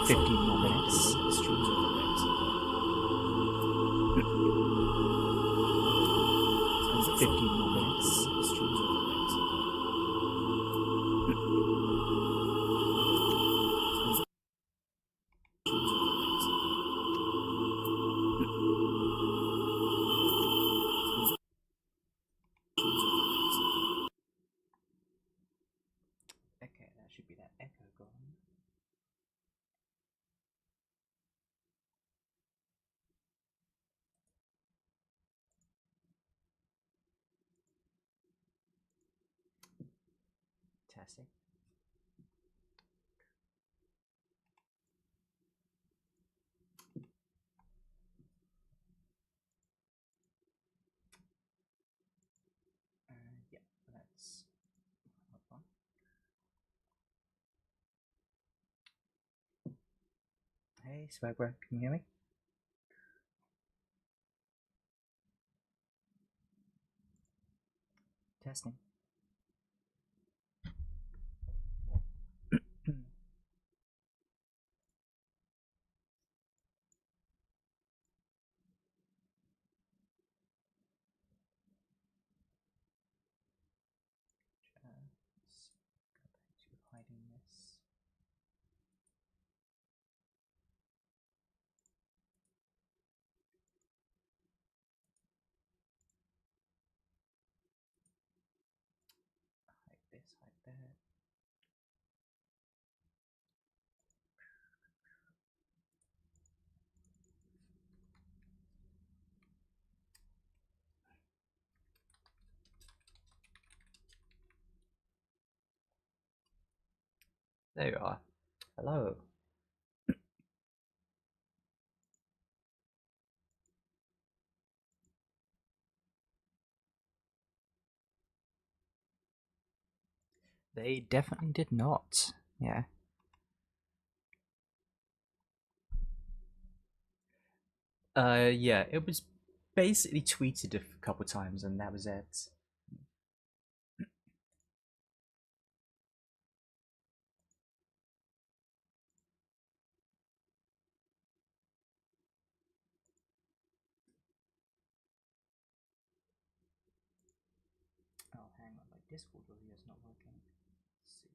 15 more minutes. And 15 more minutes. Okay, that should be that echo gone. Testing. Yeah, that's fun. Hey, Swagger, can you hear me? Testing. Just go back to hiding this. Hide this, hide that. There you are. Hello. They definitely did not. Yeah. Yeah, it was basically tweeted a couple times and that was it. Oh, hang on, my Discord audio is not working. Let's see.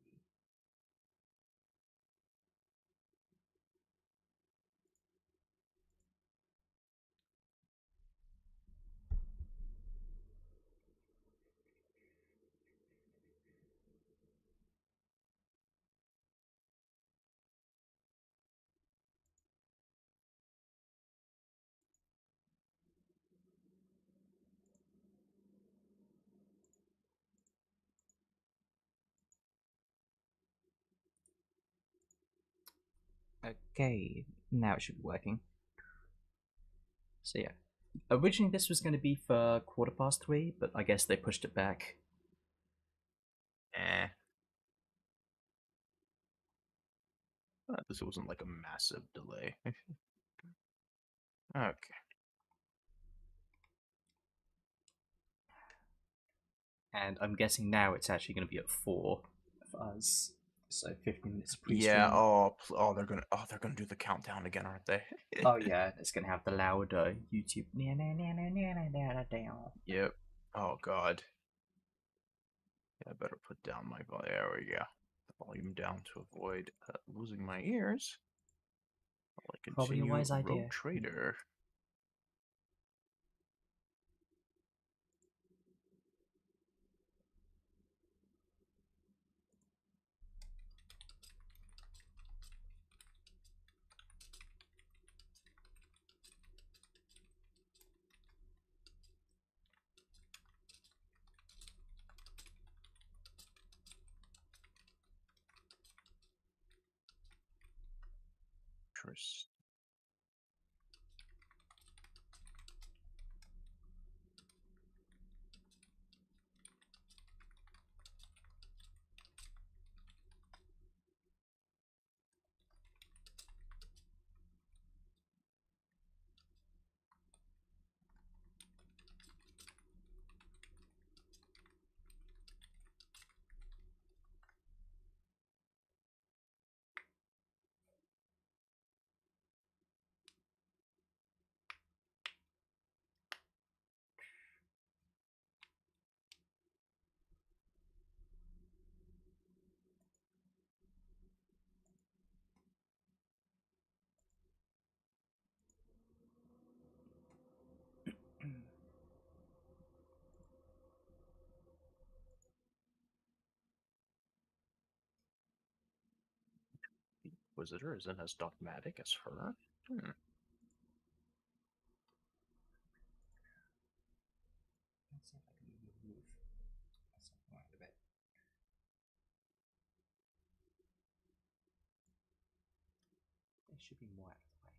Okay, now it should be working. So yeah, originally this was going to be for 3:15, but I guess they pushed it back. Eh. This wasn't like a massive delay. Okay. And I'm guessing now it's actually going to be at 4 for us. So 15 minutes Yeah. pre-stream. They're gonna do the countdown again, aren't they? Oh yeah, it's going to have the louder YouTube. Yep. Oh god. Yeah, I better put down my volume. There we go. Volume down to avoid losing my ears. While I Probably a continue wise idea. Rogue Trader. Interest. Inquisitor isn't as dogmatic as her. Hmm. Let's see if I can remove something out of it. There should be more out of the way.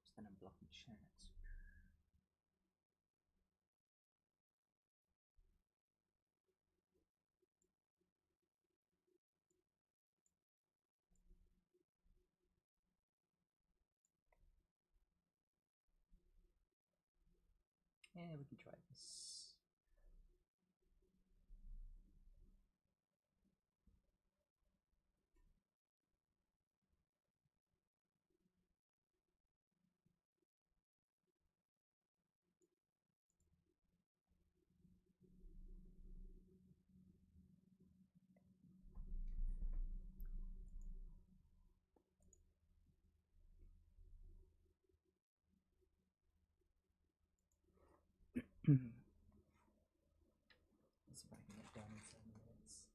Because then I'm blocking chats. Yeah, we can try this. Let's see if I can get done in 7 minutes.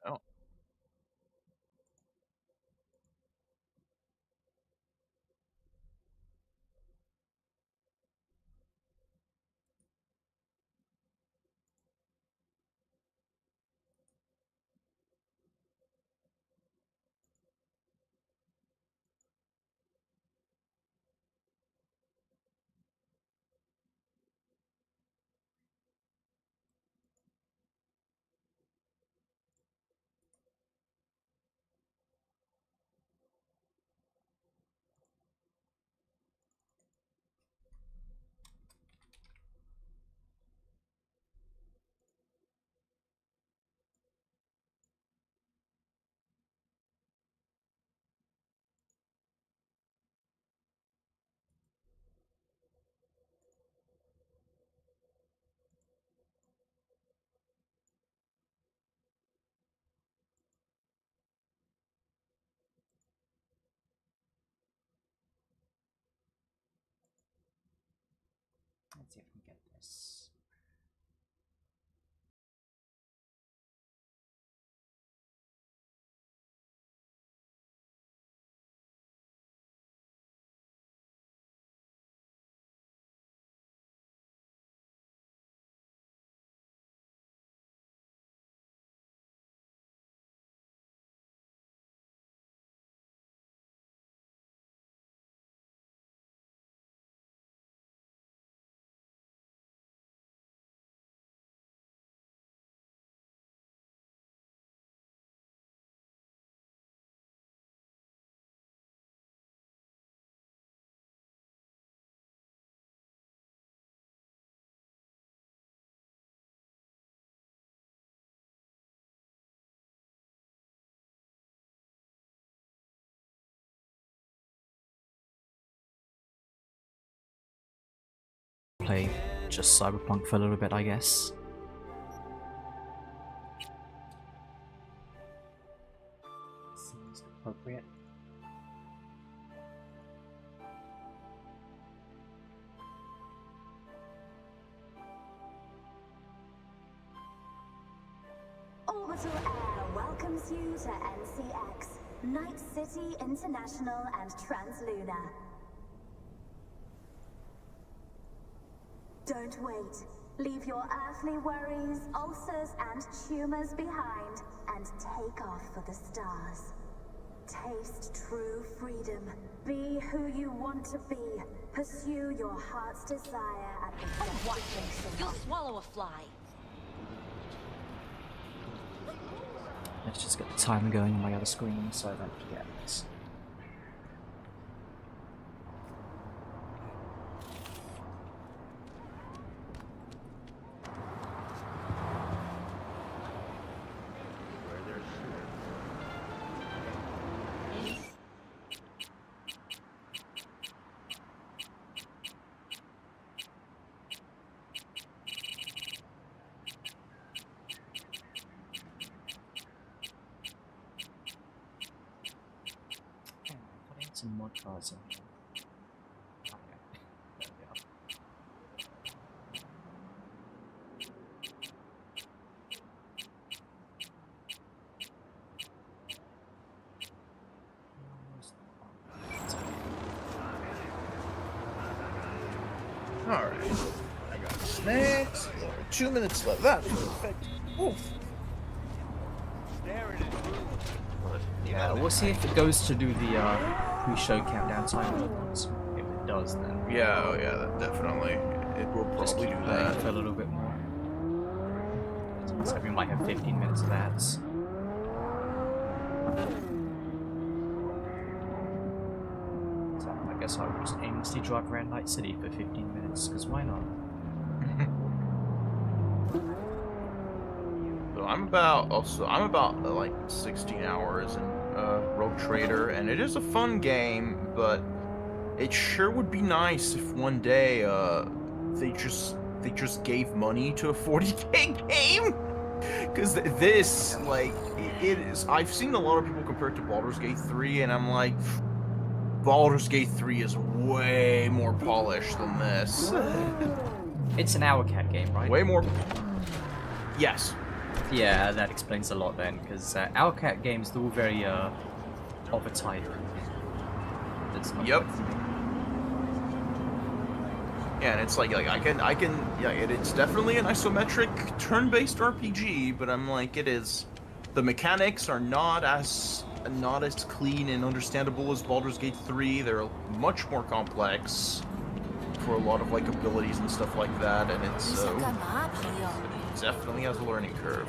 Oh, Let's see if we can get this. play just Cyberpunk for a little bit, I guess. Seems appropriate. Orbital Air welcomes you to NCX, Night City International and Translunar. Don't wait. Leave your earthly worries, ulcers, and tumors behind and take off for the stars. Taste true freedom. Be who you want to be. Pursue your heart's desire at the destination. You'll swallow a fly. Let's just get the timer going on my other screen so I don't forget this. Some mod cards in here. Okay. There we are. Alright. I got snacks. 2 minutes left. That's perfect. Oof. Yeah, we'll see if it goes to do the pre-show countdown timer. If it does, then Yeah, oh yeah, that definitely. It will just probably keep do playing that. for a little bit more. So we might have 15 minutes of ads. So I guess I will just aimlessly drive around Night City for 15 minutes, because why not? So I'm about like 16 hours in Rogue Trader, and it is a fun game, but it sure would be nice if one day they just gave money to a 40K game. Because this, like, it is. I've seen a lot of people compare it to Baldur's Gate 3, and I'm like, Baldur's Gate 3 is way more polished than this. It's an Owlcat game, right? Way more. Yes. Yeah, that explains a lot then, because Owlcat games, they're all very of a type. That's not Yep. good for me. Yeah, and it's like yeah, it's definitely an isometric turn-based RPG, but I'm like, the mechanics are not as clean and understandable as Baldur's Gate 3. They're much more complex for a lot of like abilities and stuff like that, and it definitely has a learning curve.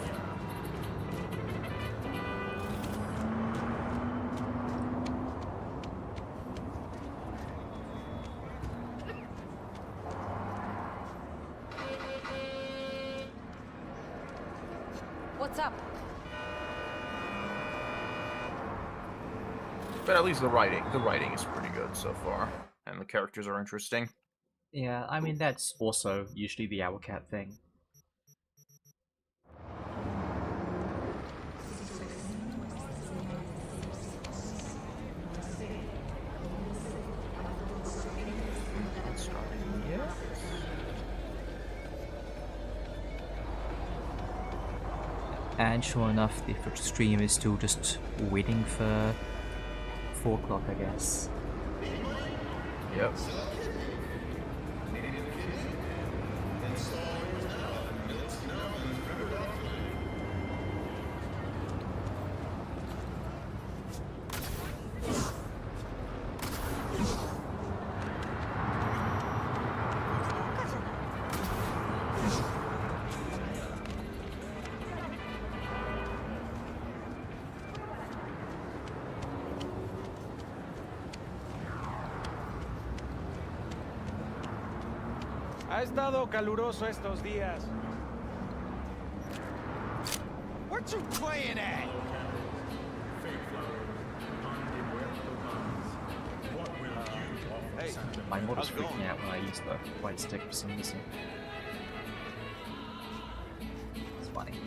What's up? But at least the writing is pretty good so far, and the characters are interesting. Yeah, I mean, that's also usually the Owlcat thing. And sure enough, the stream is still just waiting for 4 o'clock, I guess. Yep. Ha estado caluroso estos días. What you playing at? Hey, My model's freaking out when I use the white stick for some reason. It's funny.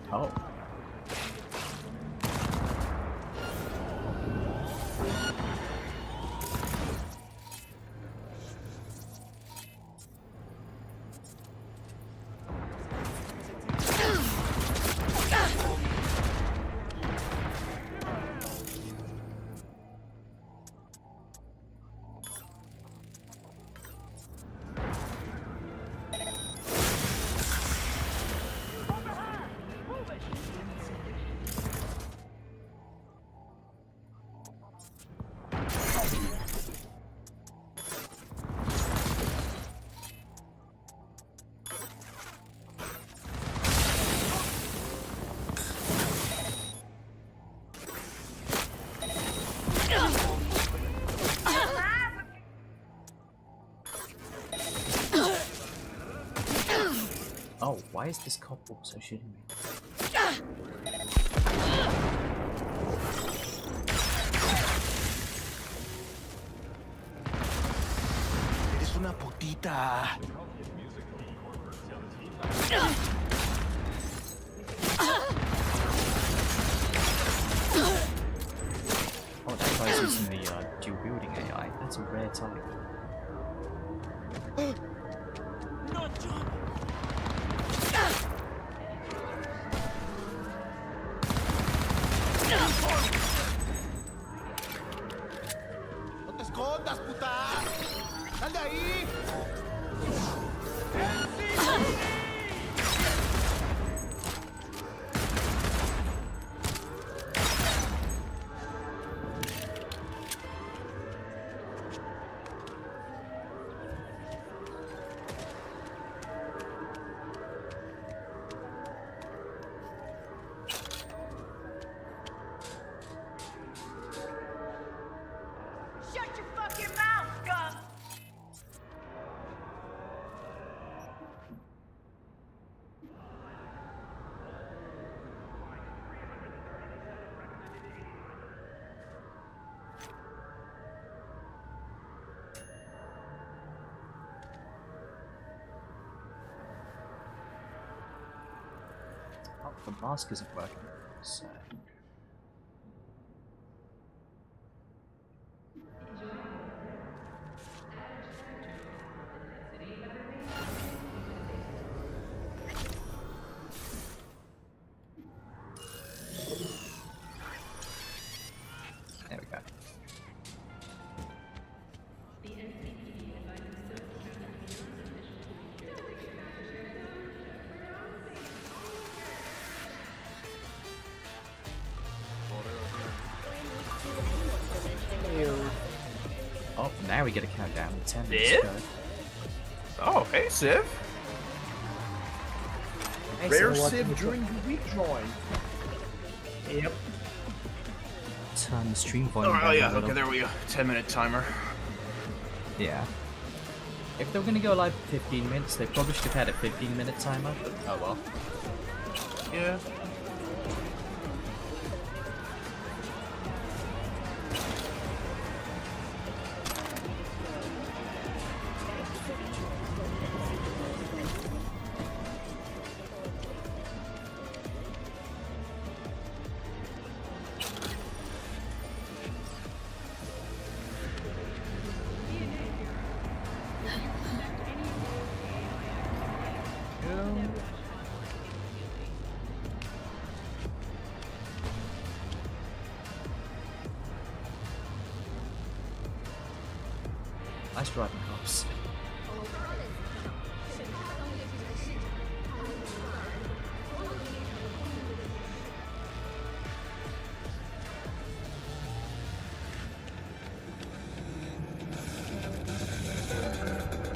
Oh. Oh, why is this cop also shooting me? Eres una putita. Oh, that guy's using the dual wielding AI. That's a rare type. ¡No te escondas, puta! ¡Sal de ahí! Shut your fucking mouth, scum! Oh, the mask isn't working. So... There we go. Oh, now we get a countdown. 10 minutes Did? ago. Oh, hey, Civ. Hey, Rare so what- Civ during the rejoin. Yep. Turn the stream volume Oh, down yeah, a little. okay, there we go. 10-minute timer. Yeah. If they were gonna go live for 15 minutes, they probably should have had a 15-minute timer, but oh well. Yeah. Nice driving, cops.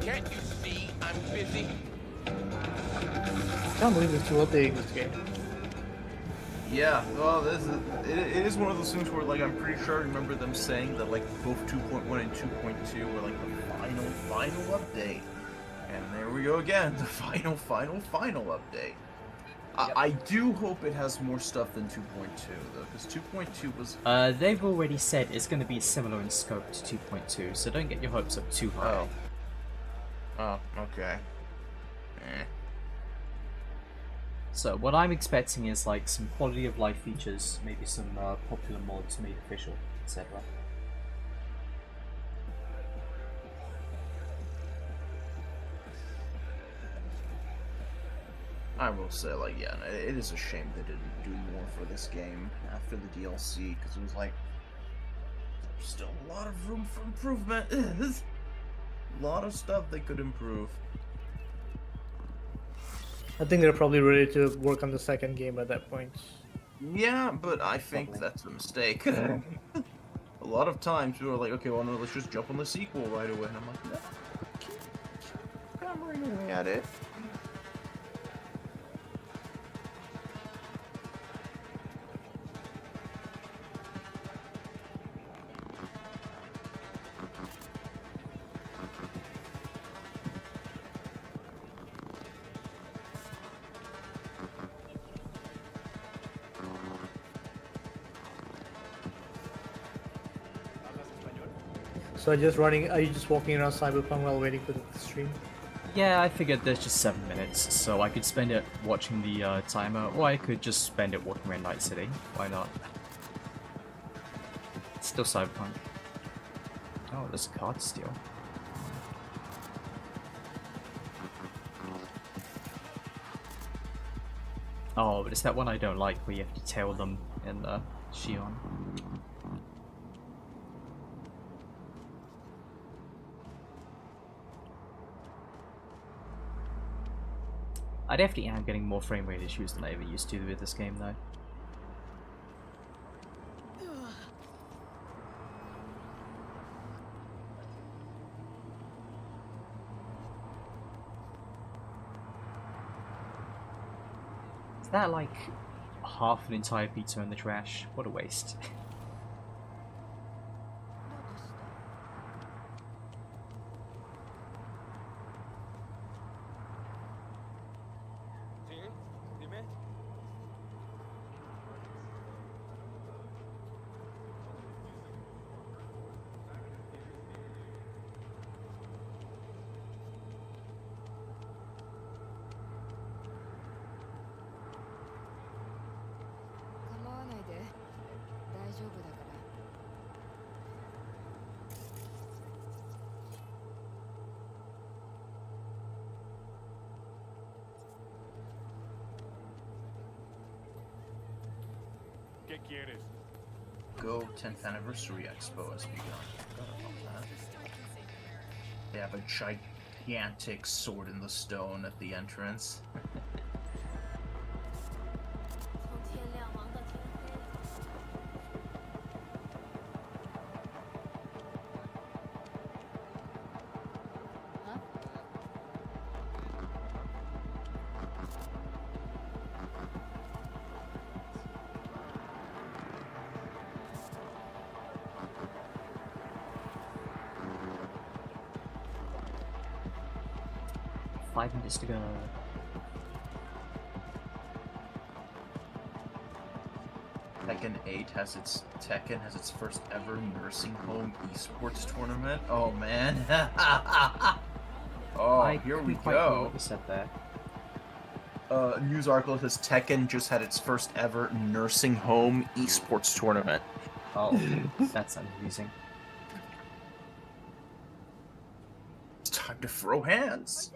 Can't you see I'm busy? can't believe they're still updating this game. Yeah, well, it is one of those things where, like, I'm pretty sure I remember them saying that, like, both 2.1 and 2.2 were, like, the final update. And there we go again, the final update. Yep. I do hope it has more stuff than 2.2, though, because 2.2 was... They've already said it's going to be similar in scope to 2.2, so don't get your hopes up too high. Oh, okay. Eh. So what I'm expecting is like some quality of life features, maybe some popular mods made official, etc. I will say, like, yeah, it is a shame they didn't do more for this game after the DLC, because it was like, there's still a lot of room for improvement. There's a lot of stuff they could improve. I think they're probably ready to work on the second game at that point. Yeah, but I think that's a mistake. A lot of times people are like, okay, well, no, let's just jump on the sequel right away. And I'm like, no, keep hammering away at it. So are you just walking around Cyberpunk while waiting for the stream? Yeah, I figured there's just 7 minutes, so I could spend it watching the timer, or I could just spend it walking around Night City. Why not? It's still Cyberpunk. Oh, there's a card steal. Oh, but it's that one I don't like where you have to tail them in the Shion. I definitely am getting more frame rate issues than I ever used to with this game, though. Is that like half an entire pizza in the trash? What a waste. Go 10th Anniversary Expo has begun. Forgot about that. They have a gigantic sword in the stone at the entrance. Five minutes to go. Tekken has its first ever nursing home esports tournament. Oh man. Here we go. What said there? News article says Tekken just had its first ever nursing home esports tournament. Oh, that's amusing. It's time to throw hands.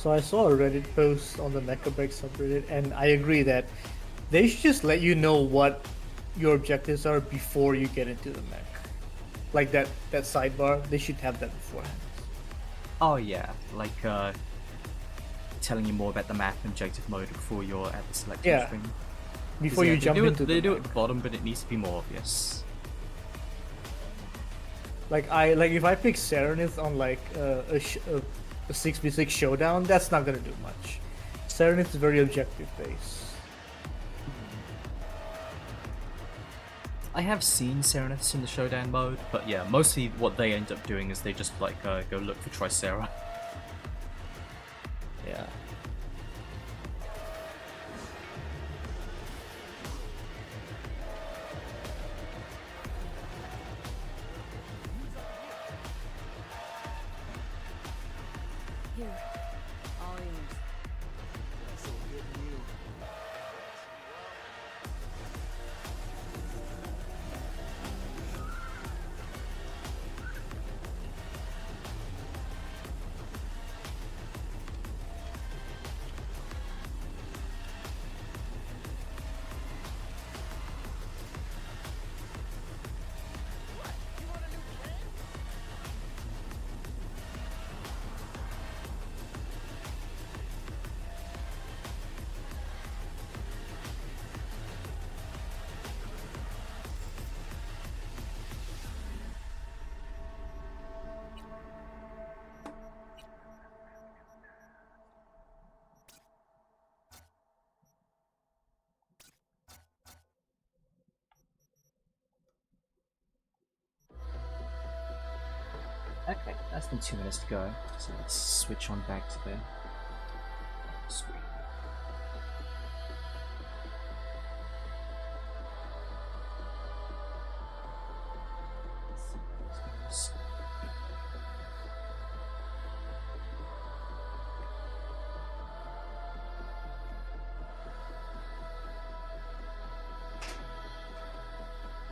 So I saw a Reddit post on the Mecha Break subreddit, and I agree that they should just let you know what your objectives are before you get into the mech. Like that sidebar, they should have that beforehand. Oh yeah, like telling you more about the map and objective mode before you're at the selection Yeah. screen. 'Cause, Before yeah, you jump into they the do it mech. at the bottom, but it needs to be more obvious. Like if I pick Serenith on like a 6v6 showdown, that's not gonna do much. Serenith is very objective based. I have seen Sereniths in the showdown mode, but yeah, mostly what they end up doing is they just like go look for Tricera. Yeah. Here, all yours. Okay, less than 2 minutes to go, so let's switch on back to the screen.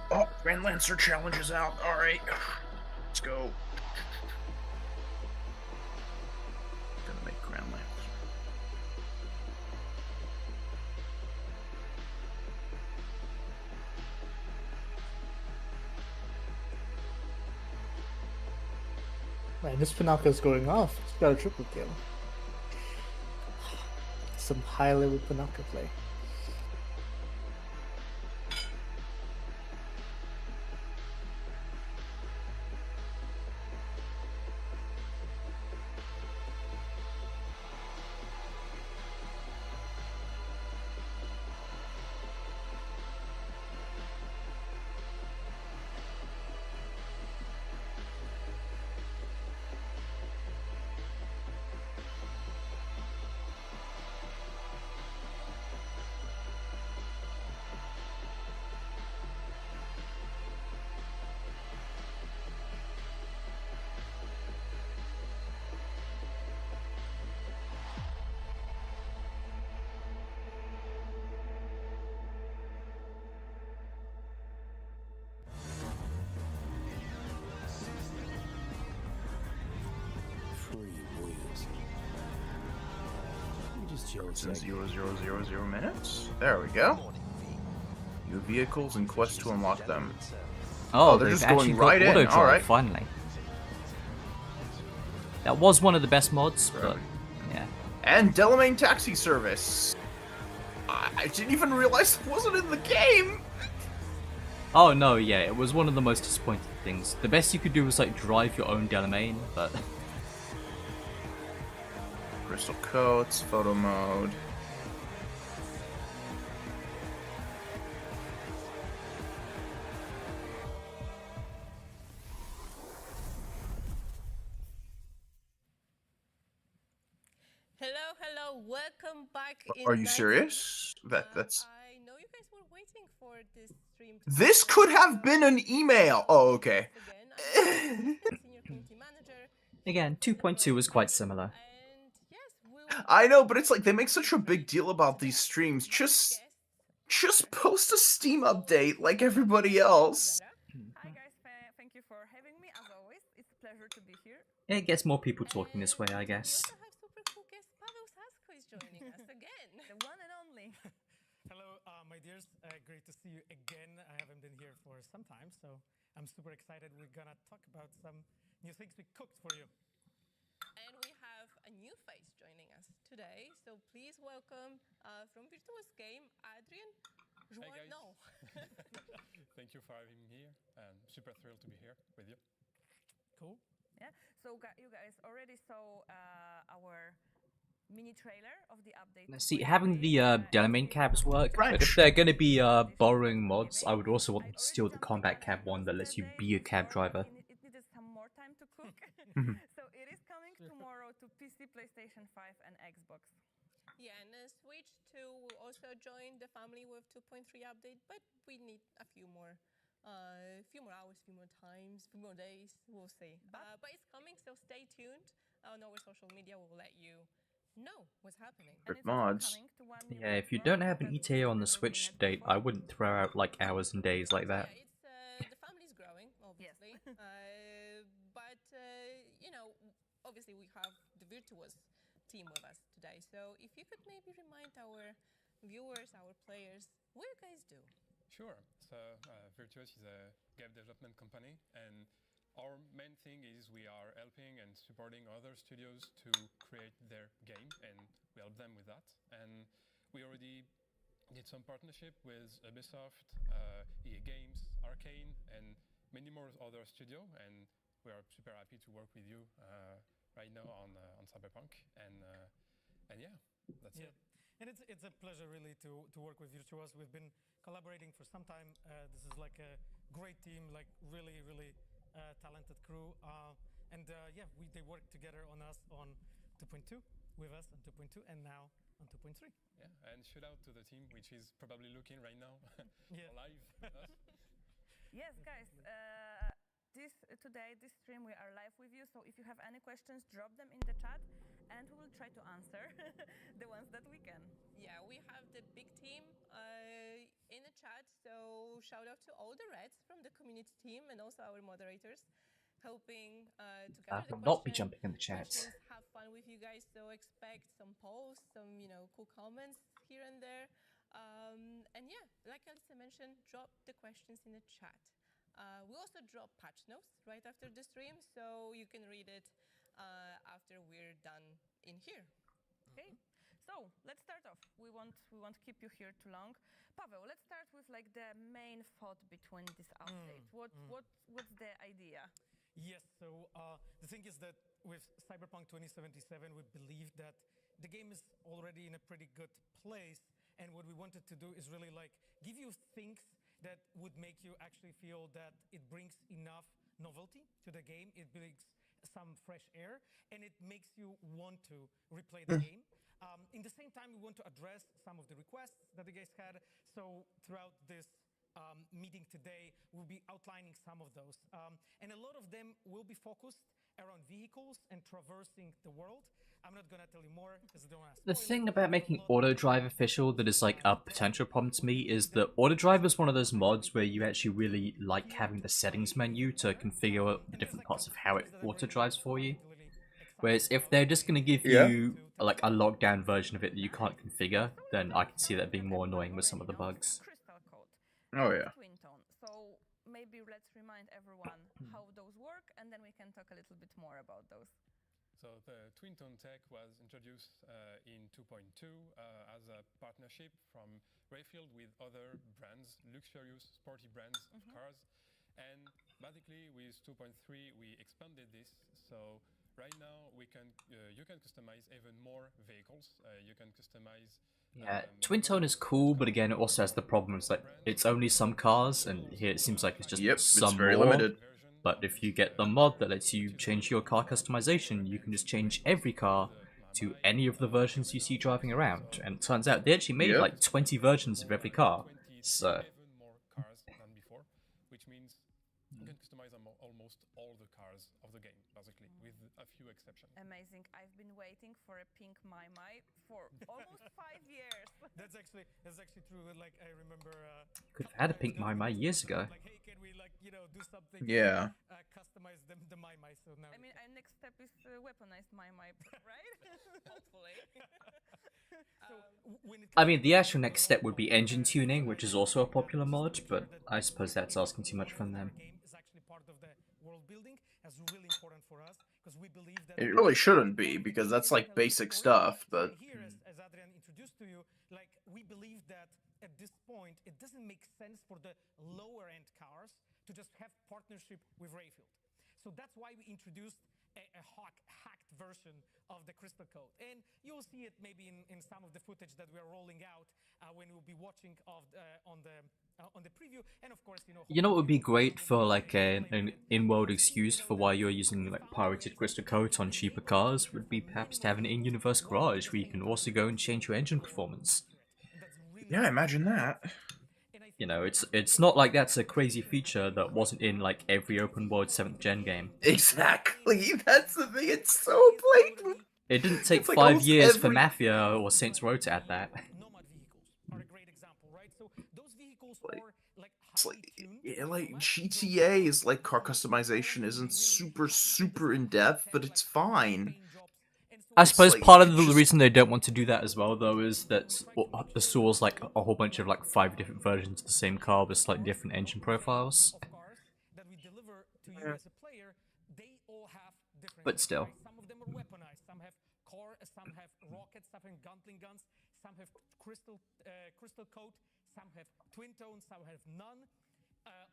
Oh, Grand Lancer challenge is out. All right, let's go. Gonna make Grand Lancer. Man, this Pinocchio's going off. It's got a triple kill. Some high level Pinocchio play. It's in 0,000 minutes. There we go. New vehicles and quests to unlock them. Oh, they're they've just actually going got right in, auto drive, alright. finally. That was one of the best mods, but yeah. And Delamain Taxi Service. I didn't even realize it wasn't in the game. Oh no, yeah, it was one of the most disappointing things. The best you could do was like drive your own Delamain, but Crystal coats, photo mode. Hello, welcome back. Are you serious? That's. I know you guys were waiting for this stream. This could have been an email. Oh, okay. Again, I'm senior community manager. again, 2.2 was quite similar. And yes, I know, but it's like they make such a big deal about these streams. Just post a Steam update like everybody else. Hi guys, thank you for having me. As always, it's a pleasure to be here. It gets more people talking this way, I guess. We also have super cool guest dears. Great to see you again. I haven't been here for some time, so I'm super excited. We're gonna talk about some new things we cooked for you. And we have a new face joining us today. So please welcome from Virtuous Game, Adrian. Hey guys. No. Thank you for having me here. I'm super thrilled to be here with you. Cool. Yeah. So you guys already saw our mini trailer of the update. See, having the Delamain cabs work, but if French. they're going to be borrowing mods, I would also want them to steal the combat cab one that lets you be a cab driver. It needed some more time to cook. So it is coming tomorrow to PC, PlayStation 5 and Xbox. Yeah, and Switch 2 will also join the family with 2.3 update, but we need a few more hours, few more times, few more days. We'll see. But it's coming, so stay tuned. On our social media, we'll let you know what's happening. With mods. Yeah, if you don't have an ETA on the Switch date, I wouldn't throw out like hours and days like that. Yeah, it's the family's growing, obviously. But you know, obviously we have the Virtuous team with us today. So if you could maybe remind our viewers, our players, what you guys do. Sure. So Virtuous is a game development company, and our main thing is we are helping and supporting other studios to create their game, and we help them with that. And we already did some partnership with Ubisoft, EA Games, Arcane, and many more other studios. And we are super happy to work with you right now on Cyberpunk. And yeah, that's it. And it's a pleasure really to work with Virtuos. We've been collaborating for some time. This is like a great team, like really talented crew. And yeah, they work together on us on 2.2, with us on 2.2, and now on 2.3. Yeah, and shout out to the team, which is probably looking right now live. Yes, guys. This stream, we are live with you. So if you have any questions, drop them in the chat, and we will try to answer the ones that we can. Yeah, we have the big team in the chat. So shout out to all the Reds from the community team and also our moderators, helping to gather I will the not be questions, jumping in the chat. have fun with you guys. So expect some polls, some cool comments here and there. And yeah, like Alicia mentioned, drop the questions in the chat. We also drop patch notes right after the stream, so you can read it after we're done in here. Okay, so let's start off. We won't keep you here too long. Paweł, let's start with like the main thought between this update. What's the idea? Yes, so the thing is that with Cyberpunk 2077, we believe that the game is already in a pretty good place, and what we wanted to do is really like give you things that would make you actually feel that it brings enough novelty to the game, it brings some fresh air, and it makes you want to replay the game. In the same time, we want to address some of the requests that the guys had, so throughout this meeting today, we'll be outlining some of those. And a lot of them will be focused around vehicles and traversing the world. I'm not gonna tell you more because I don't want to The thing about making auto drive official that is like a potential problem to me is that auto drive is one of those mods where you actually really like having the settings menu to configure the different parts of how it auto drives for you. Whereas if they're just going to give you like a locked down version of it that you can't configure, then I can see that being more annoying with some of the bugs. Oh yeah. So maybe let's remind everyone how those work, and then we can talk a little bit more about those. So the Twin Tone tech was introduced in 2.2 as a partnership from Rayfield with other brands, luxurious, sporty brands of cars. And basically with 2.3 we expanded this. So right now we can you can customize even more vehicles. You can customize. Yeah, Twin Tone is cool, but again, it also has the problems that it's only some cars, and here it seems like it's just some it's very more. limited. But if you get the mod that lets you change your car customization, you can just change every car to any of the versions you see driving around. And it turns out they actually made like 20 versions of every car. So Even more cars than before, which means you can customize almost all the cars of the game, basically, with a few exceptions. Amazing. I've been waiting for a pink Mai Mai for almost 5 years. That's actually true. Like I remember. could have had a pink Mai Mai years ago. Like, hey, can we do something? Yeah. customize the my so now. I mean, our next step is weaponized my, right? Hopefully. I mean, the actual next step would be engine tuning, which is also a popular mod, but I suppose that's asking too much from them. Game is actually part of the world building, as really important for us because we believe that It really shouldn't be, because that's like basic stuff, but here, as Adrian introduced to you, like we believe that at this point it doesn't make sense for the lower end cars to just have partnership with Rayfield. So that's why we introduced a hacked version of the Crystal Code, and you'll see it maybe in some of the footage that we are rolling out when we'll be watching on the preview. And of course, You know what would be great for like an in-world excuse for why you're using like pirated crystal codes on cheaper cars would be perhaps to have an in-universe garage where you can also go and change your engine performance. yeah, imagine that. You know, it's not like that's a crazy feature that wasn't in like every open world 7th gen game. Exactly, that's the thing. It's so blatant. It didn't take It's like 5 almost years for every- Mafia or Saints Row to add that. Nomad vehicles are a great example, right? So those vehicles Like, are like It's highly like, tuned. yeah, like GTA's like car customization isn't super in depth, but it's fine. I suppose like, part of it's the just- reason they don't want to do that as well, though, is that the store's like a whole bunch of like 5 different versions of the same car with slightly different engine profiles. Of cars that we deliver to you as a player, they all have different. But still. Right? Some of them are weaponized. Some have core. Some have rockets. Some have Gatling guns. Some have crystal coat. Some have twin tone. Some have none.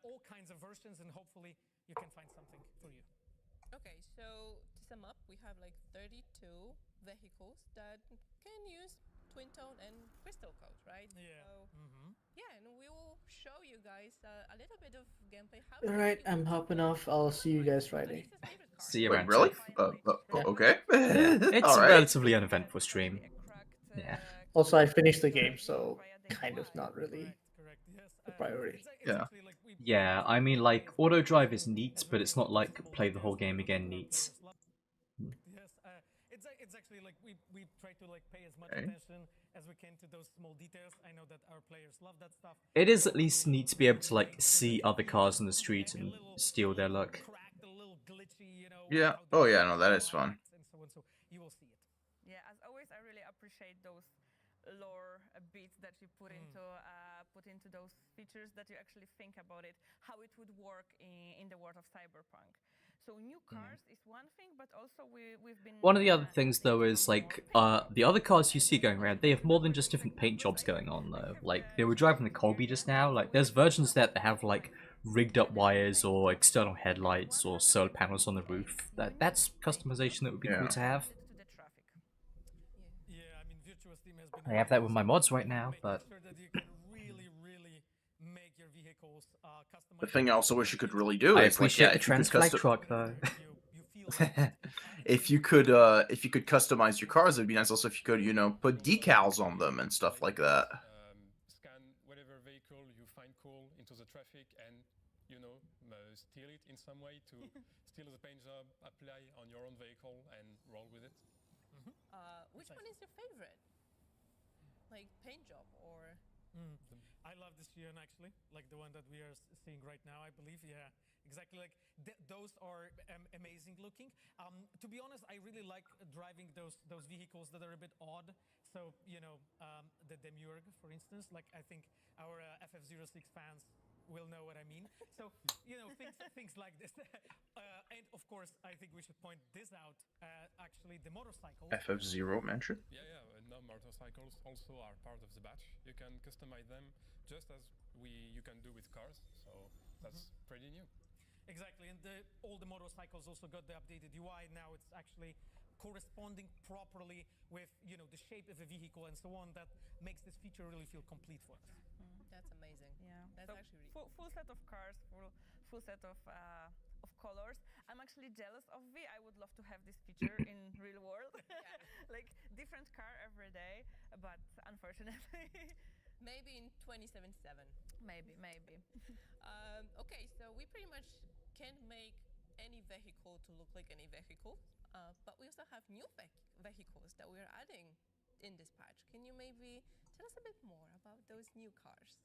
All kinds of versions, and hopefully you can find something for you. Okay, so to sum up, we have like 32 vehicles that can use twin tone and crystal code, right? Yeah. So, Mm-hmm. yeah, and we will show you guys a little bit of gameplay. How Alright, I'm hopping off. I'll see you guys Friday. See you Wait, around. really? Yeah. Okay. Yeah, it's All a right. relatively uneventful stream. Yeah. Also, I finished the game, so kind of not really Correct. Yes. a priority. Yeah. Actually like Yeah, I mean, like, auto drive is neat, but it's not like play the whole game again neat. Yes, it's actually like we try to like pay as much Okay. attention as we can to those small details. I know that our players love that stuff. It is at least neat to be able to, like, see other cars in the street and steal their luck. Cracked, a little glitchy, Yeah. how Oh the yeah, no, that is fun. and so on. So you will see it. Yeah, as always, I really appreciate those lore beats that you put into those features, that you actually think about it, how it would work in the world of Cyberpunk. So new cars is one thing, but also we've been... One of the other things, though, is, like, the other cars you see going around, they have more than just different paint jobs going on, though. Like, they were driving the Colby just now, like, there's versions that have, like, rigged up wires or external headlights or solar panels on the roof. That's customization that would be cool to have. to the traffic. Yeah, I mean, Virtuous Team has been. I have that with my mods right now, making but sure that you can really make your vehicles customized. The thing I also wish you could really do I is like, appreciate yeah, the if you could trans flag truck, though. You feel like if you could customize your cars, it'd be nice. Also, if you could, put decals on them and stuff like that. Scan whatever vehicle you find cool into the traffic and, steal it in some way to steal the paint job, apply on your own vehicle, and roll with it. Which one is your favorite? Like paint job or... I love this Xion actually, like the one that we are seeing right now, I believe. Yeah, exactly. Like those are amazing looking. To be honest, I really like driving those vehicles that are a bit odd. So the Demiurge, for instance. Like I think our FF06 fans will know what I mean. So things like this. And of course, I think we should point this out. Actually, the motorcycle. FF0 mentioned. Yeah, no motorcycles also are part of the batch. You can customize them just as you can do with cars. So that's pretty new. Exactly, and all the motorcycles also got the updated UI. Now it's actually corresponding properly with the shape of the vehicle and so on. That makes this feature really feel complete for us. That's amazing. Yeah, That's so actually really full set of cars, full set of colors. I'm actually jealous of V. I would love to have this feature in real world. Like different car every day, but unfortunately. Maybe in 2077. Maybe. Okay, so we pretty much can make any vehicle to look like any vehicle, but we also have new vehicles that we're adding in this patch. Can you maybe tell us a bit more about those new cars?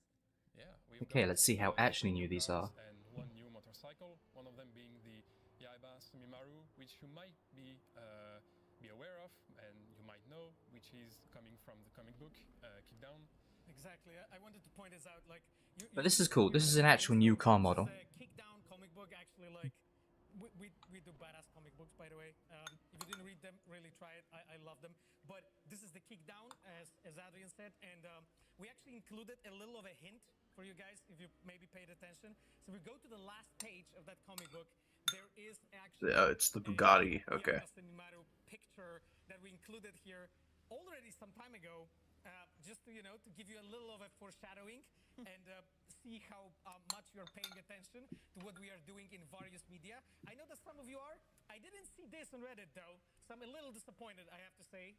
Yeah. Okay, let's see how actually new these are. And one new motorcycle. One of them being the Sumimaru, which you might be aware of and you might know, which is coming from the comic book Kickdown. Exactly. I wanted to point this out. Like, But this is cool. This is an actual new car model. Kickdown comic book. Actually, like, we do badass comic books, by the way. If you didn't read them, really try it. I love them. But this is the Kickdown, as Adrian said, and we actually included a little of a hint for you guys if you maybe paid attention. So we go to the last page of that comic book. There is actually It's the Bugatti. Okay. Sumimaru picture that we included here already some time ago, just to to give you a little of a foreshadowing and see how much you're paying attention to what we are doing in various media. I know that some of you are. I didn't see this on Reddit though, so I'm a little disappointed. I have to say,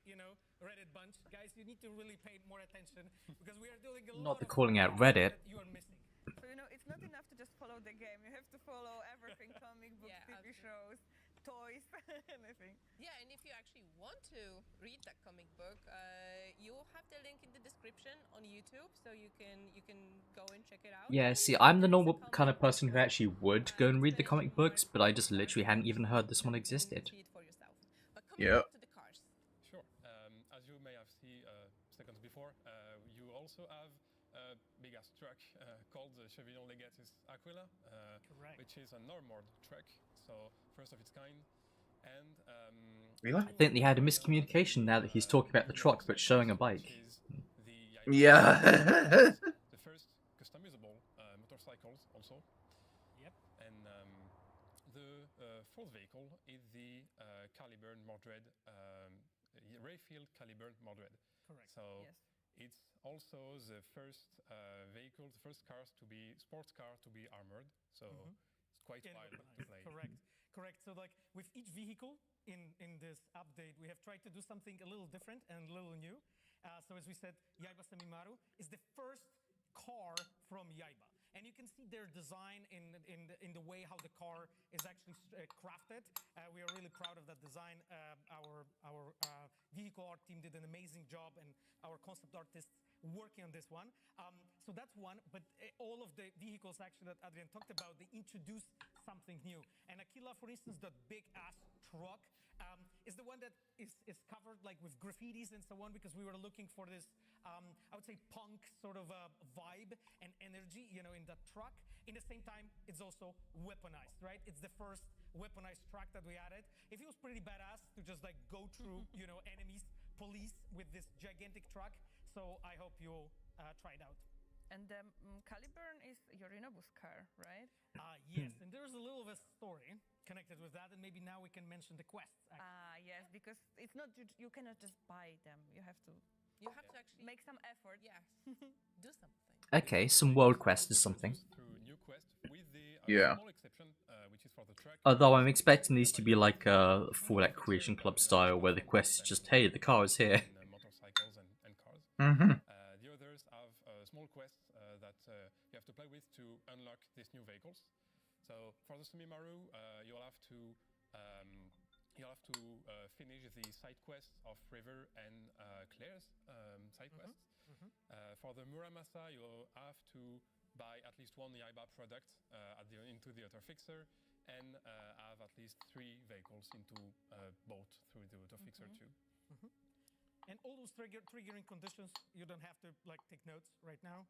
Reddit bunch, guys, you need to really pay more attention because we are doing a lot Not the of calling out content Reddit. that you are missing. So it's not enough to just follow the game. You have to follow everything: comic books, Yeah, TV shows, toys, anything. Yeah, and if you actually want to read that comic book, you'll have the link in the description on YouTube, so you can go and check it out. Yeah, see, I'm the normal kind of person who actually would go and read the comic books, but I just literally hadn't even heard this one existed. See it for yourself. But coming back to the cars. Sure. As you may have seen seconds before, you also have a big ass truck called the Chevillon Legatus Aquila, which is an armored truck, so first of its kind. And Really? I think they had a miscommunication now that he's talking about the truck but showing a bike. Yeah. The first customizable motorcycles also. Yep. And the fourth vehicle is the Caliburn Mordred, Rayfield Caliburn Mordred. Correct. So Yes. it's also the first vehicle, the first sports car to be armored. So it's quite And wild to weaponized. play. Correct. So like with each vehicle in this update, we have tried to do something a little different and a little new. So as we said, Yaiba Semimaru is the first car from Yaiba. And you can see their design in the way how the car is actually crafted. We are really proud of that design. Our vehicle art team did an amazing job, and our concept artists working on this one. So that's one. But all of the vehicles actually that Adrian talked about, they introduced something new. And Aquila, for instance, that big ass truck. Is the one that is covered like with graffitis and so on, because we were looking for this I would say punk sort of vibe and energy in that truck. In the same time, it's also weaponized, right? It's the first weaponized truck that we added. It feels pretty badass to just like go through enemies, police with this gigantic truck. So I hope you'll try it out. And the Caliburn is Yorinobu's car, right? Yes, and there's a little of a story connected with that, and maybe now we can mention the quests. Yes, because it's not you cannot just buy them. You have to actually make some effort. Yeah, do something. Okay, some world quest is something. Through new quest with the Yeah. small exception, which is for the truck. Although I'm expecting these to be like a Fallout Creation Club style, where the quest is just, hey, the car is here. Motorcycles and cars. The others have small quests that you have to play with to unlock these new vehicles. So for the Sumimaru, you'll have to finish the side quests of River and Claire's side quests. For the Muramasa, you'll have to buy at least one Yaiba product into the Auto Fixer, and have at least 3 vehicles into both through the Auto Fixer too. And all those triggering conditions, you don't have to like take notes right now,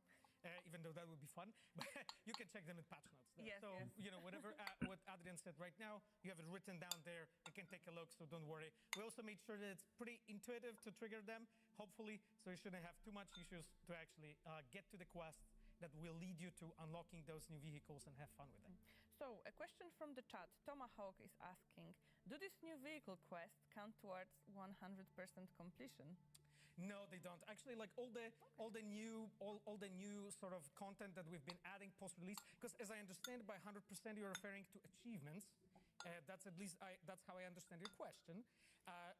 even though that would be fun. But you can check them in patch notes. There. Yes, so yes. Whatever what Adrian said right now, you have it written down there. You can take a look, so don't worry. We also made sure that it's pretty intuitive to trigger them, hopefully, so you shouldn't have too much issues to actually get to the quests that will lead you to unlocking those new vehicles and have fun with them. So a question from the chat. Tomahawk is asking, do these new vehicle quests count towards 100% completion? No, they don't. Actually, like all the new sort of content that we've been adding post-release, because as I understand, by 100% you're referring to achievements. That's at least that's how I understand your question.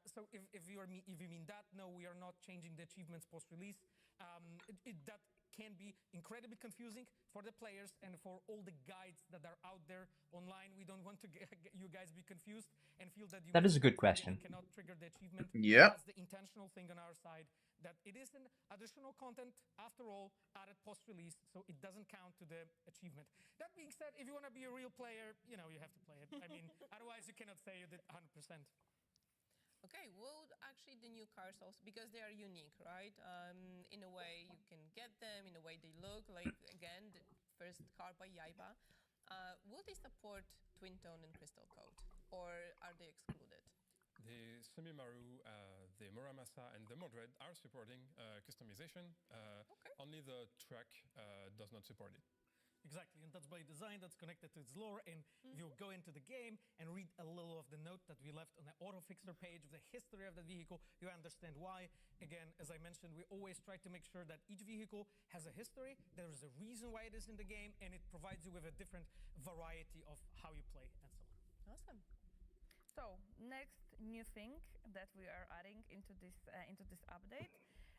So if you mean that, no, we are not changing the achievements post-release. That can be incredibly confusing for the players and for all the guides that are out there online. We don't want to get you guys be confused and feel that you That is a good question. cannot trigger the achievement. Yeah. That's the intentional thing on our side, that it is an additional content after all added post-release, so it doesn't count to the achievement. That being said, if you want to be a real player, you know, you have to play it. I mean, otherwise you cannot say you did 100%. Okay, well, actually, the new cars also, because they are unique, right? In a way, you can get them, in a way, they look like, again, the first car by Yaiba. Will they support Twin Tone and Crystal Code, or are they excluded? The Sumimaru, the Muramasa, and the Modred are supporting customization. Only the track does not support it. Exactly, and that's by design, that's connected to its lore, and if you go into the game and read a little of the note that we left on the auto-fixer page of the history of the vehicle, you understand why. Again, as I mentioned, we always try to make sure that each vehicle has a history, there is a reason why it is in the game, and it provides you with a different variety of how you play, and so on. Awesome. So, next new thing that we are adding into this update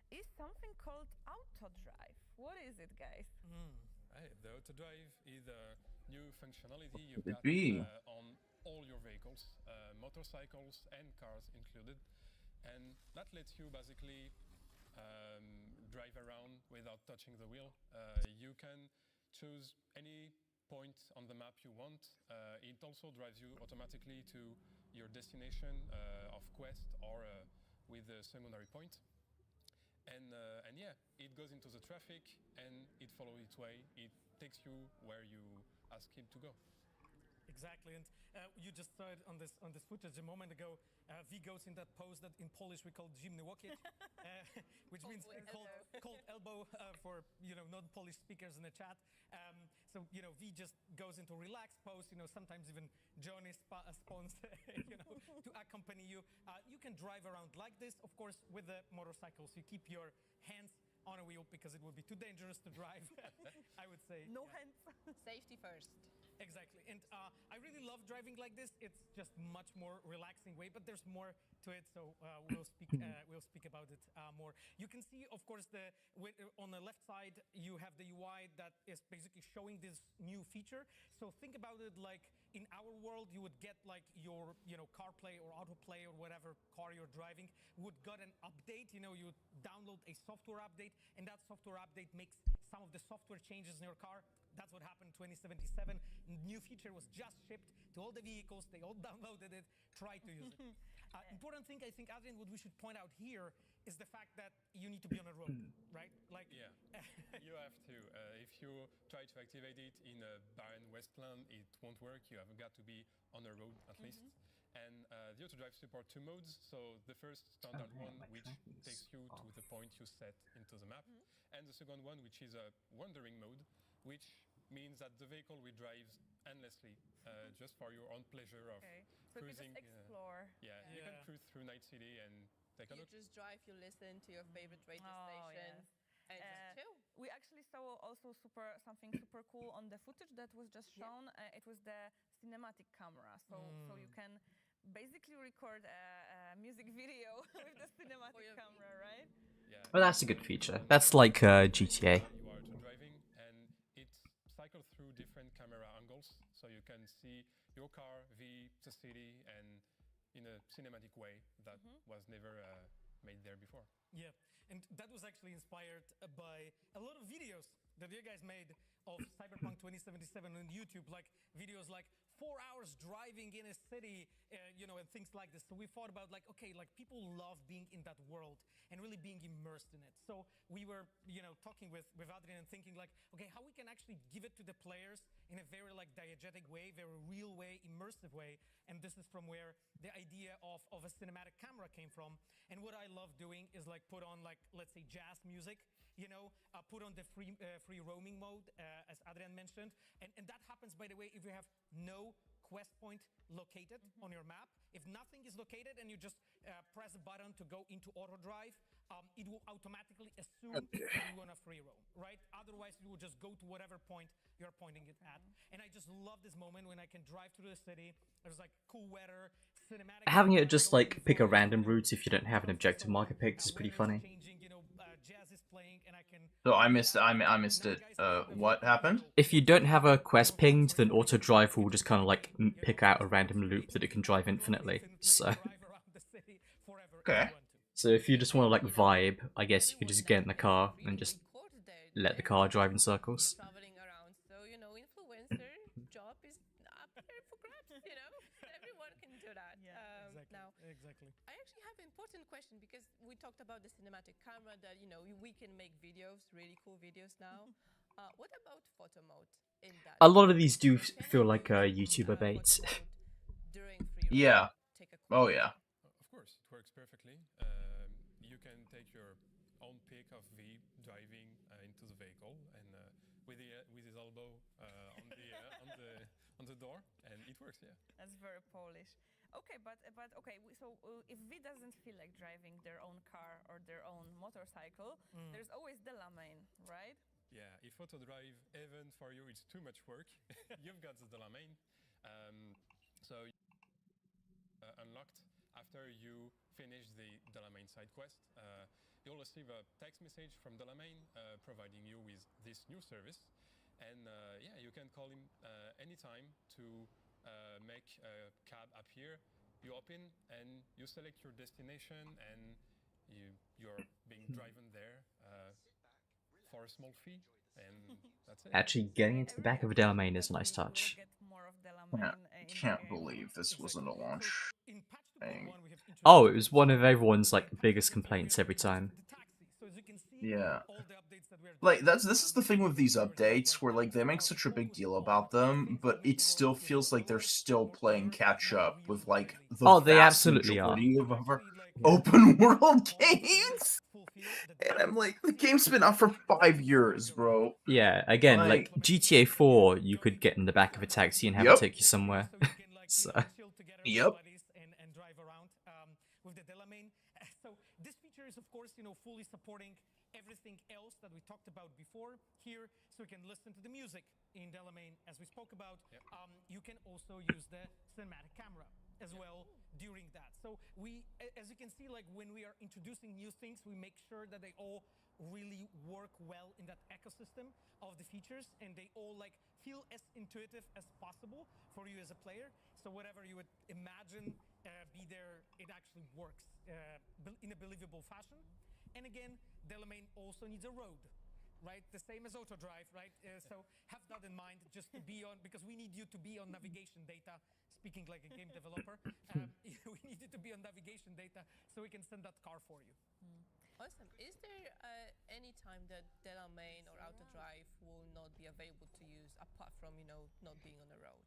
is something called Auto Drive. What is it, guys? The Auto Drive is a new functionality you've Could it got be? on all your vehicles, motorcycles and cars included. And that lets you basically drive around without touching the wheel. You can choose any point on the map you want. It also drives you automatically to your destination of quest or with a secondary point. And yeah, it goes into the traffic and it follows its way. It takes you where you ask it to go. Exactly, and you just saw it on this footage a moment ago. V goes in that pose that in Polish we call zimny łokieć, which means cold elbow for non-Polish speakers in the chat. So V just goes into relaxed pose. Sometimes even Johnny spawns to accompany you. You can drive around like this, of course, with the motorcycles. You keep your hands on a wheel because it would be too dangerous to drive. I would say No hands. Safety first. Exactly, and I really love driving like this. It's just much more relaxing way, but there's more to it, so we'll speak about it more. You can see, of course, on the left side you have the UI that is basically showing this new feature. So think about it like in our world, you would get like your CarPlay or AutoPlay or whatever car you're driving would get an update. You would download a software update, and that software update makes some of the software changes in your car. That's what happened in 2077. New feature was just shipped to all the vehicles. They all downloaded it, tried to use it. Important thing, I think, Adrian, what we should point out here is the fact that you need to be on a road, right? Yeah, you have to. If you try to activate it in a barren wasteland, it won't work. You have got to be on a road at least. And the Auto Drive support 2 modes. So the first standard one, which takes you to the point you set into the map, and the second one, which is a wandering mode, which means that the vehicle will drive endlessly, just for your own pleasure of So cruising. you just explore. You can cruise through Night City and take a You look. just drive, you listen to your favorite radio Oh, station, yes. and just chill. We actually saw also something super cool on the footage that was just shown. It was the cinematic camera, so you can basically record a music video with the cinematic camera, right? Yeah. Well, that's a good feature. That's like GTA. You are auto driving, and it cycles through different camera angles, so you can see your car, the city, and in a cinematic way that was never made there before. Yeah, and that was actually inspired by a lot of videos that you guys made of Cyberpunk 2077 on YouTube, like videos like 4 hours driving in a city, and things like this. So we thought about like, okay, like people love being in that world and really being immersed in it. So we were, talking with Adrian and thinking like, okay, how we can actually give it to the players in a very like diegetic way, very real way, immersive way. And this is from where the idea of a cinematic camera came from. And what I love doing is like put on like, let's say jazz music, put on the free roaming mode, as Adrian mentioned. And that happens, by the way, if you have no quest point located on your map. If nothing is located and you just press a button to go into auto drive, it will automatically assume that you want to free roam, right? Otherwise, you will just go to whatever point you're pointing it at. And I just love this moment when I can drive through the city. There's like cool weather, having it just like pick a random route if you don't have an objective marker picked is pretty funny. So I missed it. What happened? If you don't have a quest pinged, then auto drive will just kind of like pick out a random loop that it can drive infinitely. So Okay. so if you just want to like vibe, I guess you could just get in the car and just let the car drive in circles. Traveling around. So, influencer job is up there for grabs, Everyone can do that. Now, Exactly. I actually have an important question because we talked about the cinematic camera that, we can make videos, really cool videos now. What about photo mode in that? A lot of these do feel like YouTuber baits. During free roam, Yeah. take a Oh quick yeah. Of course, it works perfectly. You can take your own pick of V driving into the vehicle and with his elbow on the door, and it works. Yeah. That's very Polish. Okay, but okay. So if V doesn't feel like driving their own car or their own motorcycle, there's always the Lamain, right? Yeah, if auto drive even for you it's too much work, you've got the Delamain. So unlocked after you finish the Delamain side quest. You'll receive a text message from Delamain providing you with this new service, and yeah, you can call him anytime to make a cab appear. You open and you select your destination, and you're being driven there for a small fee, and that's it. Actually, getting into the back of a Delamain is a nice touch. Can't believe this wasn't a launch thing. Oh, it was one of everyone's like biggest complaints every time. Yeah. Like this is the thing with these updates where like they make such a big deal about them, but it still feels like they're still playing catch up with like the Oh, they vast absolutely are. majority of our open world games. And I'm like, the game's been out for 5 years, bro. Yeah, again, like GTA 4, you could get in the back of a taxi and have it take you somewhere. So. Yep. And drive around with the Delamain. So this feature is, of course, fully supporting everything else that we talked about before here. So you can listen to the music in Delamain, as we spoke about. Yep. You can also use the cinematic camera as well during that. So we, as you can see, like when we are introducing new things, we make sure that they all really work well in that ecosystem of the features, and they all like feel as intuitive as possible for you as a player. So whatever you would imagine be there, it actually works in a believable fashion. And again, Delamain also needs a road, right? The same as auto drive, right? So have that in mind, just to be on, because we need you to be on navigation data. Speaking like a game developer, we need you to be on navigation data so we can send that car for you. Awesome. Is there any time that Delamain or auto drive will not be available to use apart from not being on the road?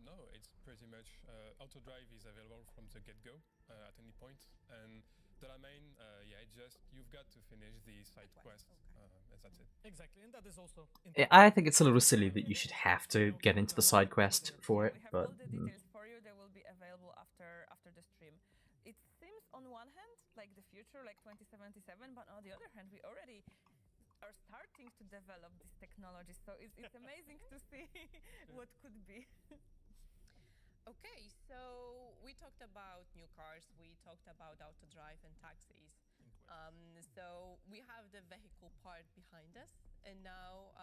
No, it's pretty much auto drive is available from the get-go at any point, and Delamain, yeah, it's just you've got to finish the side quest, and that's it. Exactly, and that is also. I think it's a little silly that you should have to get into the side quest for it, but. All the details for you. They will be available after the stream. It seems on one hand like the future, like 2077, but on the other hand, we already are starting to develop this technology. So it's amazing to see what could be. Okay, so we talked about new cars, we talked about auto drive and taxis. So we have the vehicle part behind us, and now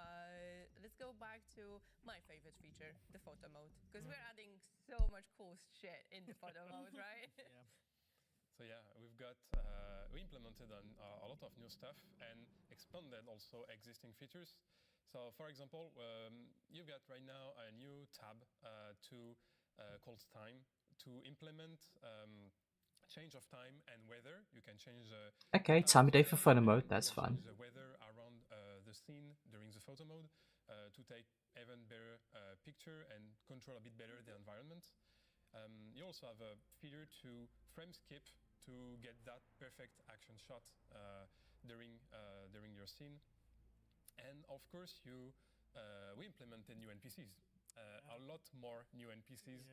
let's go back to my favorite feature, the photo mode, because we're adding so much cool shit in the photo mode, right? Yeah. So yeah, we implemented a lot of new stuff and expanded also existing features. So for example, you've got right now a new tab called time to implement change of time and weather. You can change Okay, time of day for photo mode, that's fun. The weather around the scene during the photo mode to take even better picture and control a bit better the environment. You also have a feature to frame skip to get that perfect action shot during your scene. And of course, we implemented new NPCs. A lot more new NPCs.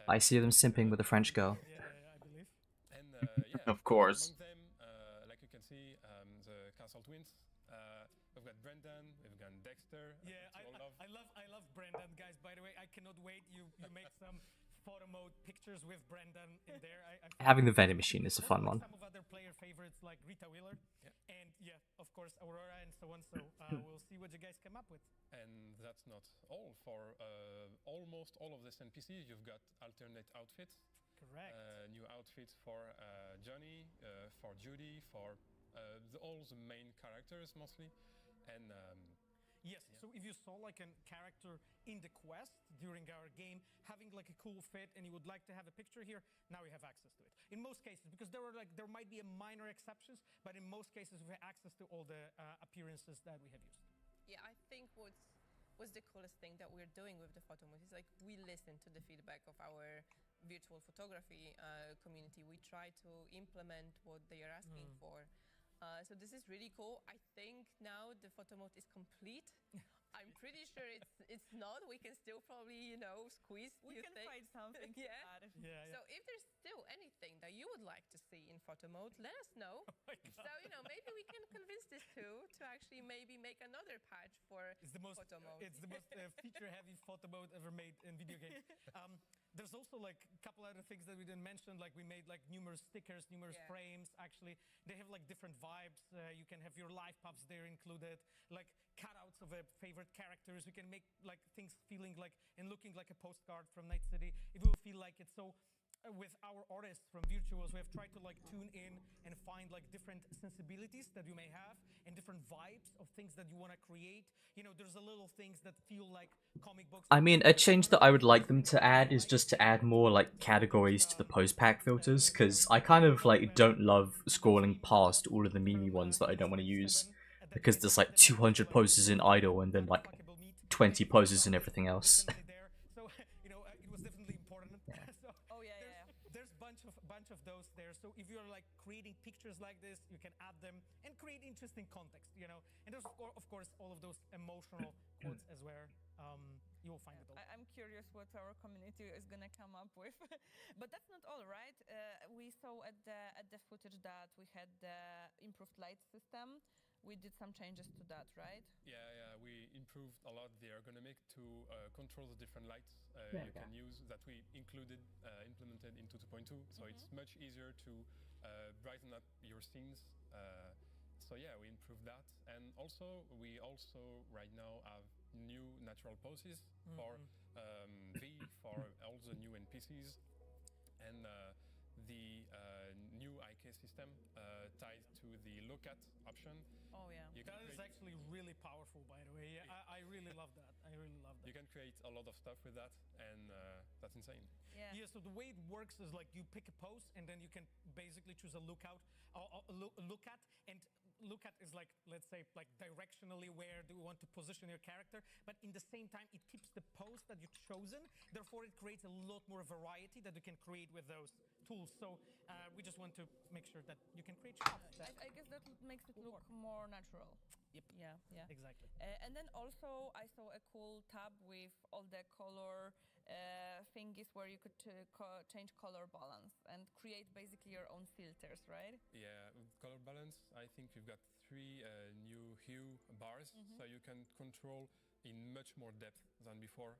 I see them simping with a French girl. I believe. And yeah, Of course. among them, like you can see, the Castle Twins. We've got Brendan, we've got Dexter. Yeah, I love Brendan, guys. By the way, I cannot wait. You make some photo mode pictures with Brendan in there. I Having the vending machine is a fun one. Some of other player favorites like Rita Wheeler, and yeah, of course Aurora and so on. So we'll see what you guys come up with. And that's not all. For almost all of this NPCs, you've got alternate outfits. Correct. New outfits for Johnny, for Judy, for all the main characters mostly, and yes. So if you saw like a character in the quest during our game having like a cool fit, and you would like to have a picture here, now you have access to it. In most cases, because there might be a minor exceptions, but in most cases we have access to all the appearances that we have used. Yeah, I think what's the coolest thing that we're doing with the photo mode is like we listen to the feedback of our virtual photography community. We try to implement what they are asking for. So this is really cool. I think now the photo mode is complete. I'm pretty sure it's not. We can still probably, squeeze We can things. find something to add. Yeah. So if there's still anything that you would like to see in photo mode, let us know. So, maybe we can convince this too to actually maybe make another patch for photo mode. It's the most feature-heavy photo mode ever made in video games. There's also like a couple other things that we didn't mention. Like we made like numerous stickers, numerous frames. Actually, they have like different vibes. You can have your life pups there included, like cutouts of favorite characters. We can make like things feeling like and looking like a postcard from Night City. It will feel like it. So with our artists from Virtuos, we have tried to like tune in and find like different sensibilities that you may have and different vibes of things that you want to create. There's a little things that feel like comic books. I mean, a change that I would like them to add is just to add more like categories to the post-pack filters, because I kind of like don't love scrolling past all of the meme ones that I don't want to use, because there's like 200 poses in idle and then like 20 poses in everything else. So it was definitely important. So there's bunch of those there. So if you're like creating pictures like this, you can add them and create interesting context. And there's of course all of those emotional quotes as well. You will find it all. I'm curious what our community is gonna come up with, but that's not all, right? We saw at the footage that we had the improved light system. We did some changes to that, right? Yeah, we improved a lot the ergonomic to control the different lights you can use that we implemented into 2.2. So it's much easier to brighten up your scenes. So yeah, we improved that, and we also right now have new natural poses for V, for all the new NPCs, and the new IK system tied to the look at option. Oh yeah, that is actually really powerful, by the way. Yeah, I really love that. You can create a lot of stuff with that, and that's insane. Yeah. So the way it works is like you pick a pose, and then you can basically choose a look at, and look at is like, let's say, like directionally where do you want to position your character, but in the same time it keeps the pose that you've chosen. Therefore, it creates a lot more variety that you can create with those tools. So we just want to make sure that you can create shots. I guess that makes it look more natural. Yep. Yeah. Exactly. And then also I saw a cool tab with all the color thingies where you could change color balance and create basically your own filters, right? Yeah, color balance. I think we've got 3 new hue bars, so you can control in much more depth than before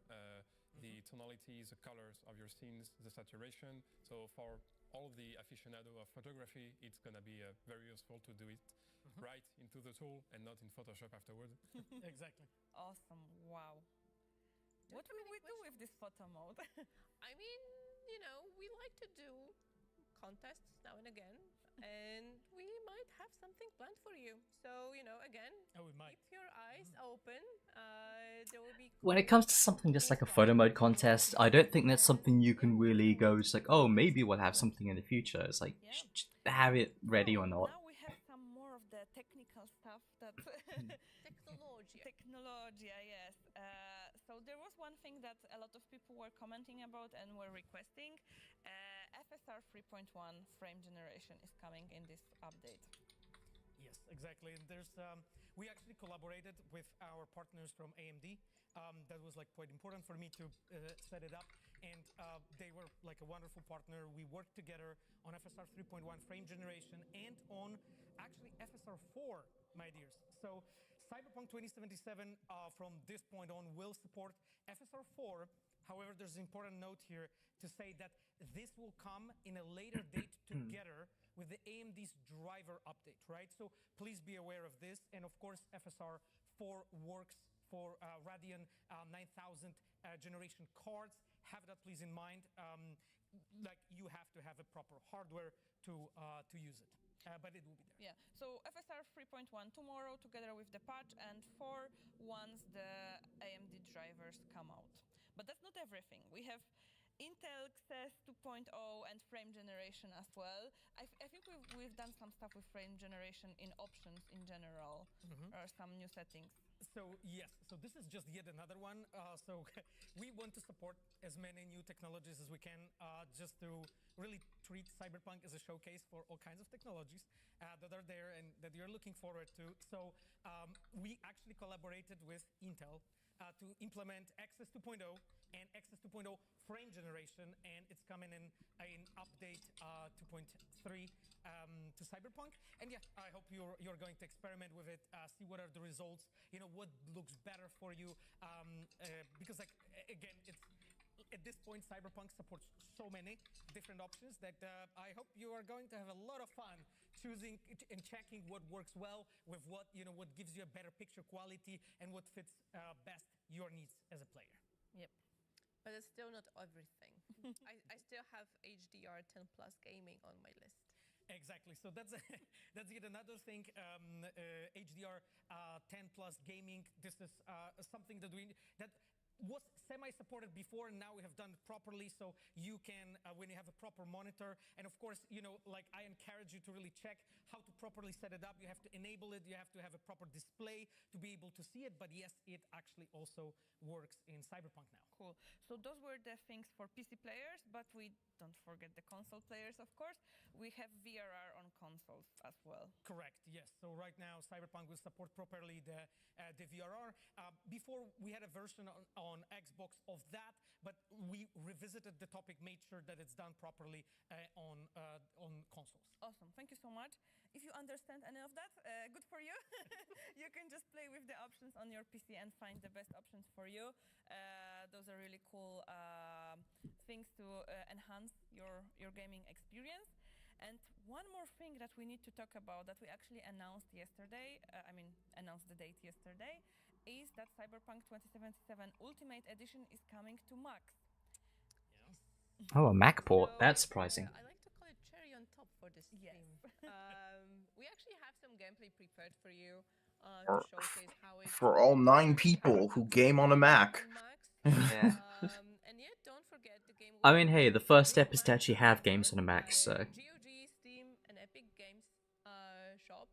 the tonalities, the colors of your scenes, the saturation. So for all the aficionado of photography, it's gonna be very useful to do it right into the tool and not in Photoshop afterward. Exactly. Awesome. Wow. What will we do with this photo mode? I mean, we like to do contests now and again, and we might have something planned for you. So, again, we might. keep your eyes open. There will be. When it comes to something just like a photo mode contest, I don't think that's something you can really go, it's like, oh, maybe we'll have something in the future. It's like, just have it ready or not. Now we have some more of the technical stuff that... Technology, yes. So there was one thing that a lot of people were commenting about and were requesting. FSR 3.1 frame generation is coming in this update. Yes, exactly. And there's we actually collaborated with our partners from AMD. That was like quite important for me to set it up, and they were like a wonderful partner. We worked together on FSR 3.1 frame generation and on actually FSR 4, my dears. So Cyberpunk 2077 from this point on will support FSR 4 However, there's an important note here to say that this will come in a later date together with the AMD's driver update, right? So please be aware of this. And of course, FSR 4 works for Radeon 9000 generation cards. Have that please in mind. Like you have to have a proper hardware to use it. But it will be there. Yeah, so FSR 3.1 tomorrow together with the patch, and 4 once the AMD drivers come out. But that's not everything. We have Intel XS 2.0 and frame generation as well. I think we've done some stuff with frame generation in options in general, or some new settings. So yes, so this is just yet another one. So we want to support as many new technologies as we can, just to really treat Cyberpunk as a showcase for all kinds of technologies that are there and that you're looking forward to. So we actually collaborated with Intel to implement XS 2.0 and XS 2.0 frame generation, and it's coming in update 2.3 to Cyberpunk. And yeah, I hope you're going to experiment with it, see what are the results, what looks better for you, because like again, it's at this point Cyberpunk supports so many different options that I hope you are going to have a lot of fun choosing and checking what works well with what what gives you a better picture quality and what fits best your needs as a player. Yep. But it's still not everything. I still have HDR 10 plus gaming on my list. Exactly. So that's that's yet another thing. HDR 10 plus gaming. This is something that was semi-supported before, and now we have done it properly. So you can, when you have a proper monitor, and of course, like I encourage you to really check how to properly set it up. You have to enable it. You have to have a proper display to be able to see it. But yes, it actually also works in Cyberpunk now. Cool. So those were the things for PC players, but we don't forget the console players, of course. We have VRR on consoles as well. Correct. Yes. So right now, Cyberpunk will support properly the VRR. Before we had a version on Xbox of that, but we revisited the topic, made sure that it's done properly on consoles. Awesome. Thank you so much. If you understand any of that, good for you. You can just play with the options on your PC and find the best options for you. Those are really cool things to enhance your gaming experience. And one more thing that we need to talk about that we actually announced yesterday, announced the date yesterday, is that Cyberpunk 2077 Ultimate Edition is coming to Mac. Yes. Oh, a Mac port. That's surprising. I like to call it cherry on top for this stream. We actually have some gameplay prepared for you to showcase how it For all 9 people who game on a Mac. Yeah. And yet, don't forget the game. I mean, hey, the first step is to actually have games on a Mac, so. GOG, Steam, and Epic Games shop.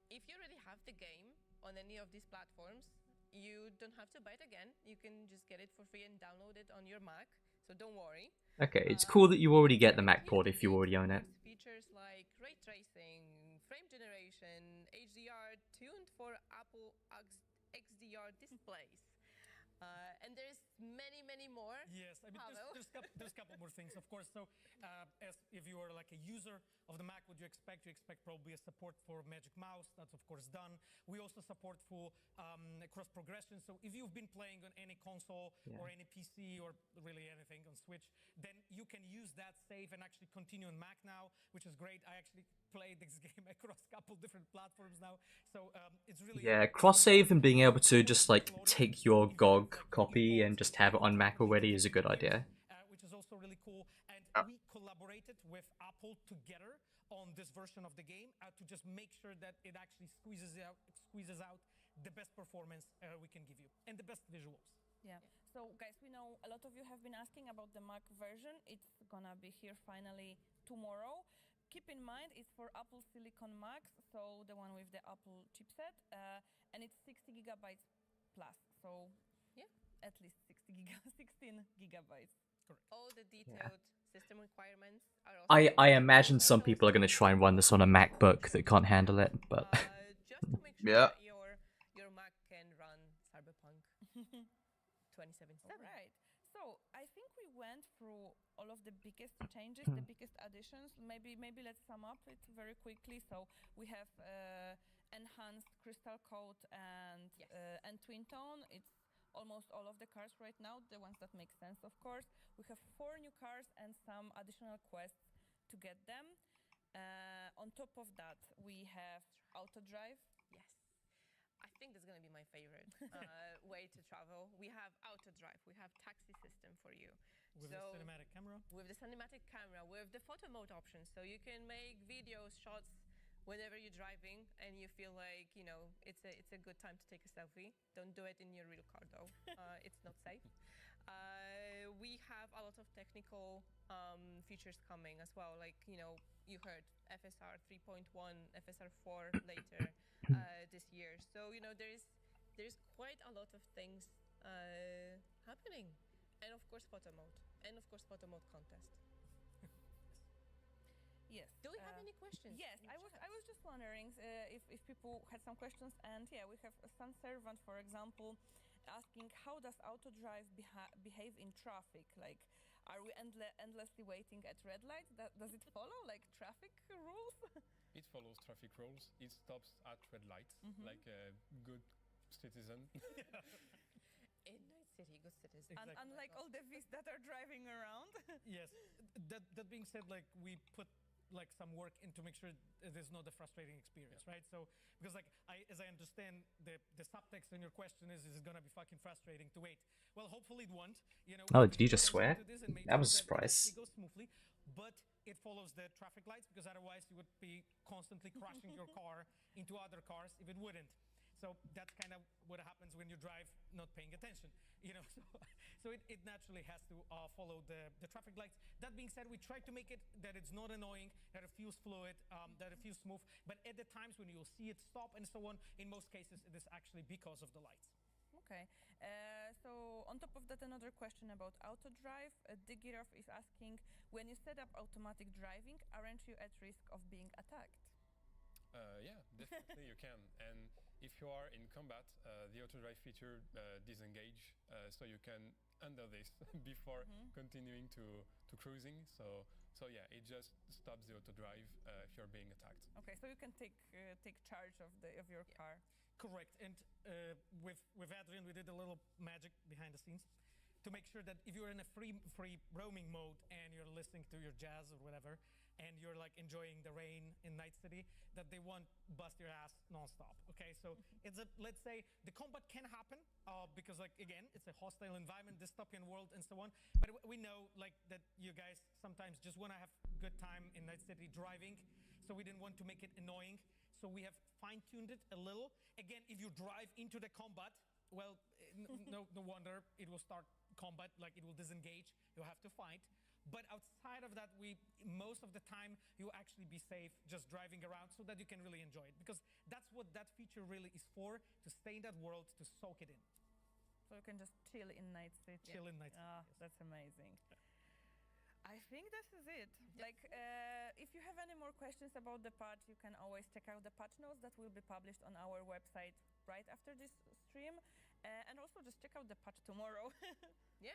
If you already have the game on any of these platforms, you don't have to buy it again. You can just get it for free and download it on your Mac. So don't worry. Okay, it's cool that you already get the Mac port if you already own it. Features like ray tracing, frame generation, HDR tuned for Apple XDR displays. And there's many more. Yes, I mean, there's a couple more things, of course. So, as if you are like a user of the Mac, what you expect? You expect probably a support for Magic Mouse. That's of course done. We also support full cross progression. So, if you've been playing on any console or any PC or really anything on Switch, then you can use that save and actually continue on Mac now, which is great. I actually played this game across a couple different platforms now, so it's really cross save and being able to just like take your GOG copy and just have it on Mac already is a good idea. Which is also really cool. And we collaborated with Apple together on this version of the game to just make sure that it actually squeezes out the best performance we can give you and the best visuals. Yeah. So guys, we know a lot of you have been asking about the Mac version. It's gonna be here finally tomorrow. Keep in mind, it's for Apple Silicon Macs, so the one with the Apple chipset, and it's 60 gigabytes plus. So, yeah, at least 16 gigabytes. Correct. All the detailed system requirements are also I imagine some people are going to try and run this on a MacBook that can't handle it, but just to make sure that your Mac can run Cyberpunk 2077. All right. So I think we went through all of the biggest changes, the biggest additions. Maybe let's sum up it very quickly. So we have enhanced Crystal Code and Twin Tone. It's almost all of the cars right now, the ones that make sense, of course. We have 4 new cars and some additional quests to get them. On top of that, we have auto drive. Yes. I think that's going to be my favorite way to travel. We have auto drive. We have taxi system for you. With the cinematic camera? With the cinematic camera, with the photo mode option. So you can make videos, shots whenever you're driving and you feel like, you know, it's a good time to take a selfie. Don't do it in your real car though. It's not safe. We have a lot of technical features coming as well. Like, you know, you heard FSR 3.1, FSR 4 later this year. So, you know, there's quite a lot of things happening. And of course, photo mode. And of course, photo mode contest. Yes. Do we have any questions? Yes, I was just wondering if people had some questions. And yeah, we have Sun Servant, for example, asking how does auto drive behave in traffic? Like, are we endlessly waiting at red lights? Does it follow like traffic rules? It follows traffic rules. It stops at red lights, like a good citizen. In Night City, good citizen. Exactly. Unlike all the Vs that are driving around. Yes. That being said, like we put like some work in to make sure there's not a frustrating experience, right? So because like as I understand the subtext in your question is it gonna be fucking frustrating to wait? Well, hopefully it won't. You know. Oh, did you just swear? That was a surprise. It goes smoothly, but it follows the traffic lights because otherwise you would be constantly crashing your car into other cars if it wouldn't. So that's kind of what happens when you drive not paying attention, you know. So it naturally has to follow the traffic lights. That being said, we try to make it that it's not annoying, that it feels fluid, that it feels smooth. But at the times when you'll see it stop and so on, in most cases it is actually because of the lights. Okay. So on top of that, another question about auto drive. Digirov is asking, when you set up automatic driving, aren't you at risk of being attacked? Yeah, definitely you can. And if you are in combat, the auto drive feature disengage, so you can undo this before continuing to cruising. So yeah, it just stops the auto drive if you're being attacked. Okay, so you can take charge of your car. Correct. And with Adrian, we did a little magic behind the scenes to make sure that if you're in a free roaming mode and you're listening to your jazz or whatever, and you're like enjoying the rain in Night City, that they won't bust your ass nonstop. Okay, so it's let's say the combat can happen because like again, it's a hostile environment, dystopian world, and so on. But we know like that you guys sometimes just want to have good time in Night City driving, so we didn't want to make it annoying. So we have fine-tuned it a little. Again, if you drive into the combat, well, no wonder it will start combat, like it will disengage. You'll have to fight. But outside of that, most of the time you'll actually be safe just driving around so that you can really enjoy it. Because that's what that feature really is for, to stay in that world, to soak it in. So you can just chill in Night City. Chill in Night City. Ah, yes. That's amazing. I think this is it. Like, if you have any more questions about the patch, you can always check out the patch notes that will be published on our website right after this stream. And also just check out the patch tomorrow. Yeah,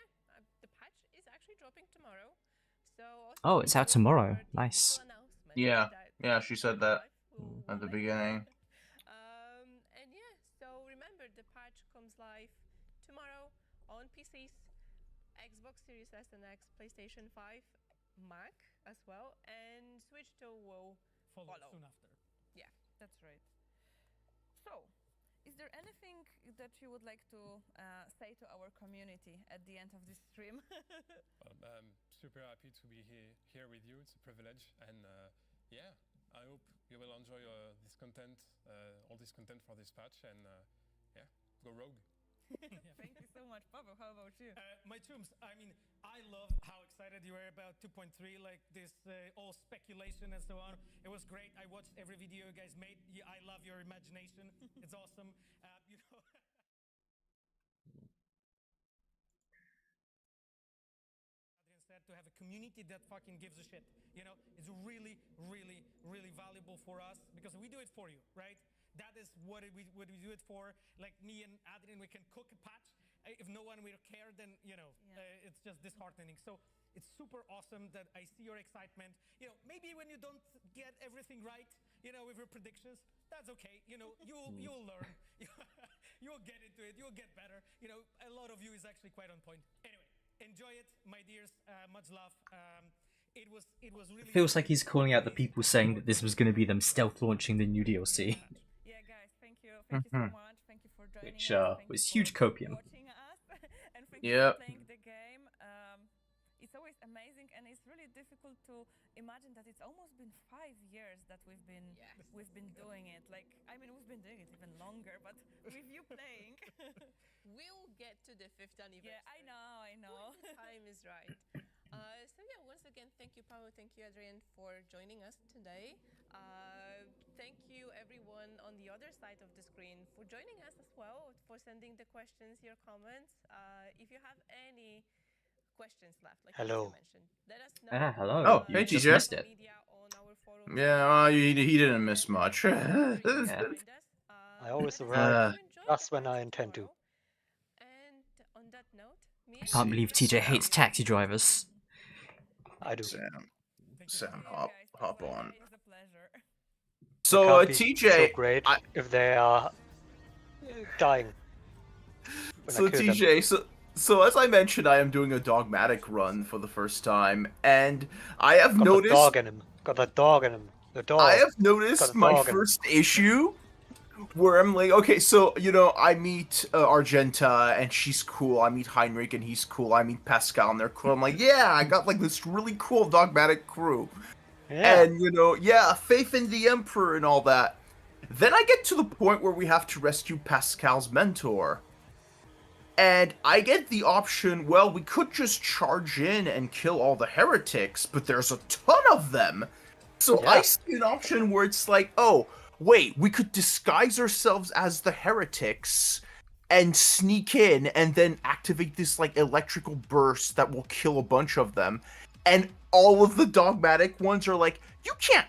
the patch is actually dropping tomorrow. So oh, it's out tomorrow. Nice. Yeah, she said that at the beginning. And yeah, so remember the patch comes live tomorrow on PCs, Xbox Series S and X, PlayStation 5, Mac as well, and Switch 2 will follow soon after. Yeah, that's right. So, is there anything that you would like to say to our community at the end of this stream? I'm super happy to be here with you. It's a privilege, and yeah, I hope you will enjoy this content, all this content for this patch, and yeah, go rogue. Thank you so much, Pavel. How about you? My tombs, I mean, I love how excited you were about 2.3, like this all speculation and so on. It was great. I watched every video you guys made. I love your imagination. It's awesome. You know. Adrian said to have a community that fucking gives a shit. You know, it's really, really, really valuable for us because we do it for you, right? That is what we do it for. Like me and Adrian, we can cook a patch. If no one will care, then, you know, it's just disheartening. So it's super awesome that I see your excitement. You know, maybe when you don't get everything right, you know, with your predictions, that's okay. You know, you'll learn. You'll get into it. You'll get better. You know, a lot of you is actually quite on point. Anyway, enjoy it, my dears. Much love. It was really. Feels like he's calling out the people saying that this was going to be them stealth launching the new DLC. Yeah, guys, thank you so much. Thank you for joining Which us. was huge copium. Watching us, and thank you for playing the game. It's always amazing, and it's really difficult to imagine that it's almost been 5 years that we've been doing it. Like, I mean, we've been doing it even longer, but with you playing, We'll get to the 5th anniversary. yeah, I know. When the time is right. So yeah, once again, thank you, Paolo, thank you, Adrian, for joining us today. Thank you, everyone on the other side of the screen, for joining us as well, for sending the questions, your comments. If you have any questions left, like you mentioned, let us know. Hello. Oh, You hey, just TJ. missed it. Yeah, he didn't miss much. I always arrive just when I intend to. And on that note, I can't believe TJ hates taxi drivers. I do. Sam, hop on. It's a pleasure. So, It can't be TJ, so great if they are dying. So TJ, so as I mentioned, I am doing a dogmatic run for the first time, and I have noticed. Got the dog in him. The dog. I have noticed my first issue where I'm like, okay, so you know, I meet Argenta and she's cool. I meet Heinrich and he's cool. I meet Pascal and they're cool. I'm like, yeah, I got like this really cool dogmatic crew. Yeah. And you know, yeah, faith in the Emperor and all that. Then I get to the point where we have to rescue Pascal's mentor. And I get the option, well, we could just charge in and kill all the heretics, but there's a ton of them. So I see an option where it's like, oh, wait, we could disguise ourselves as the heretics and sneak in and then activate this like electrical burst that will kill a bunch of them. And all of the dogmatic ones are like, you can't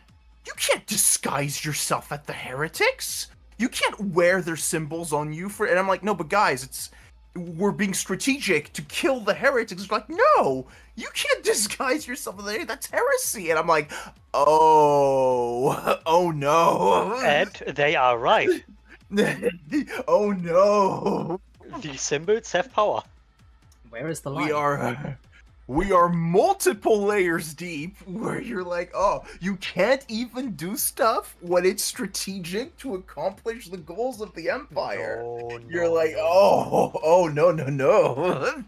disguise yourself at the heretics. You can't wear their symbols on you for. And I'm like, no, but guys, we're being strategic to kill the heretics. It's like, no, you can't disguise yourself. That's heresy. And I'm like, oh no. And they are right. Oh no. These symbols have power. Where is the line? We are multiple layers deep where you're like, oh, you can't even do stuff when it's strategic to accomplish the goals of the Empire. You're like, oh, no.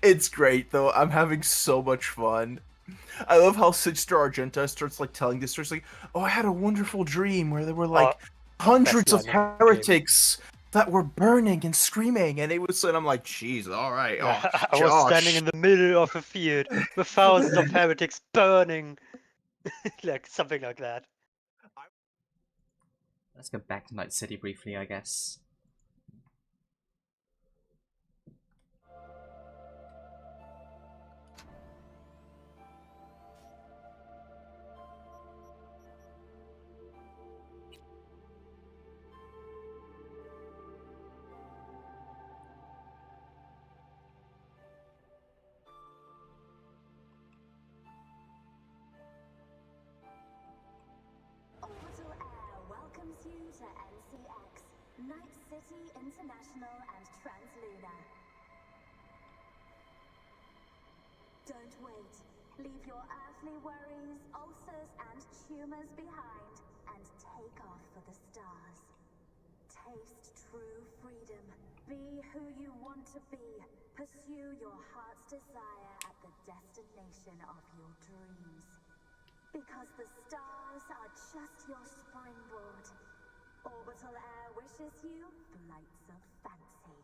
It's great, though. I'm having so much fun. I love how Sister Argenta starts, like, telling this story. It's like, oh, I had a wonderful dream where there were, like, hundreds of heretics that were burning and screaming, and I'm like, jeez, all right. Oh, I was standing in the middle of a field with thousands of heretics burning, like something like that. Let's go back to Night City briefly, I guess. Orbital Air welcomes you to NCX, Night City International and Translunar. Don't wait. Leave your earthly worries, ulcers and tumors behind and take off for the stars. Taste true freedom. Be who you want to be. Pursue your heart's desire at the destination of your dreams. Because the stars are just your springboard. Orbital Air wishes you flights of fancy.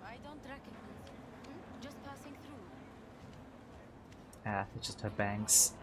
I don't recognize you. Just passing through. Ah, it's just her bangs.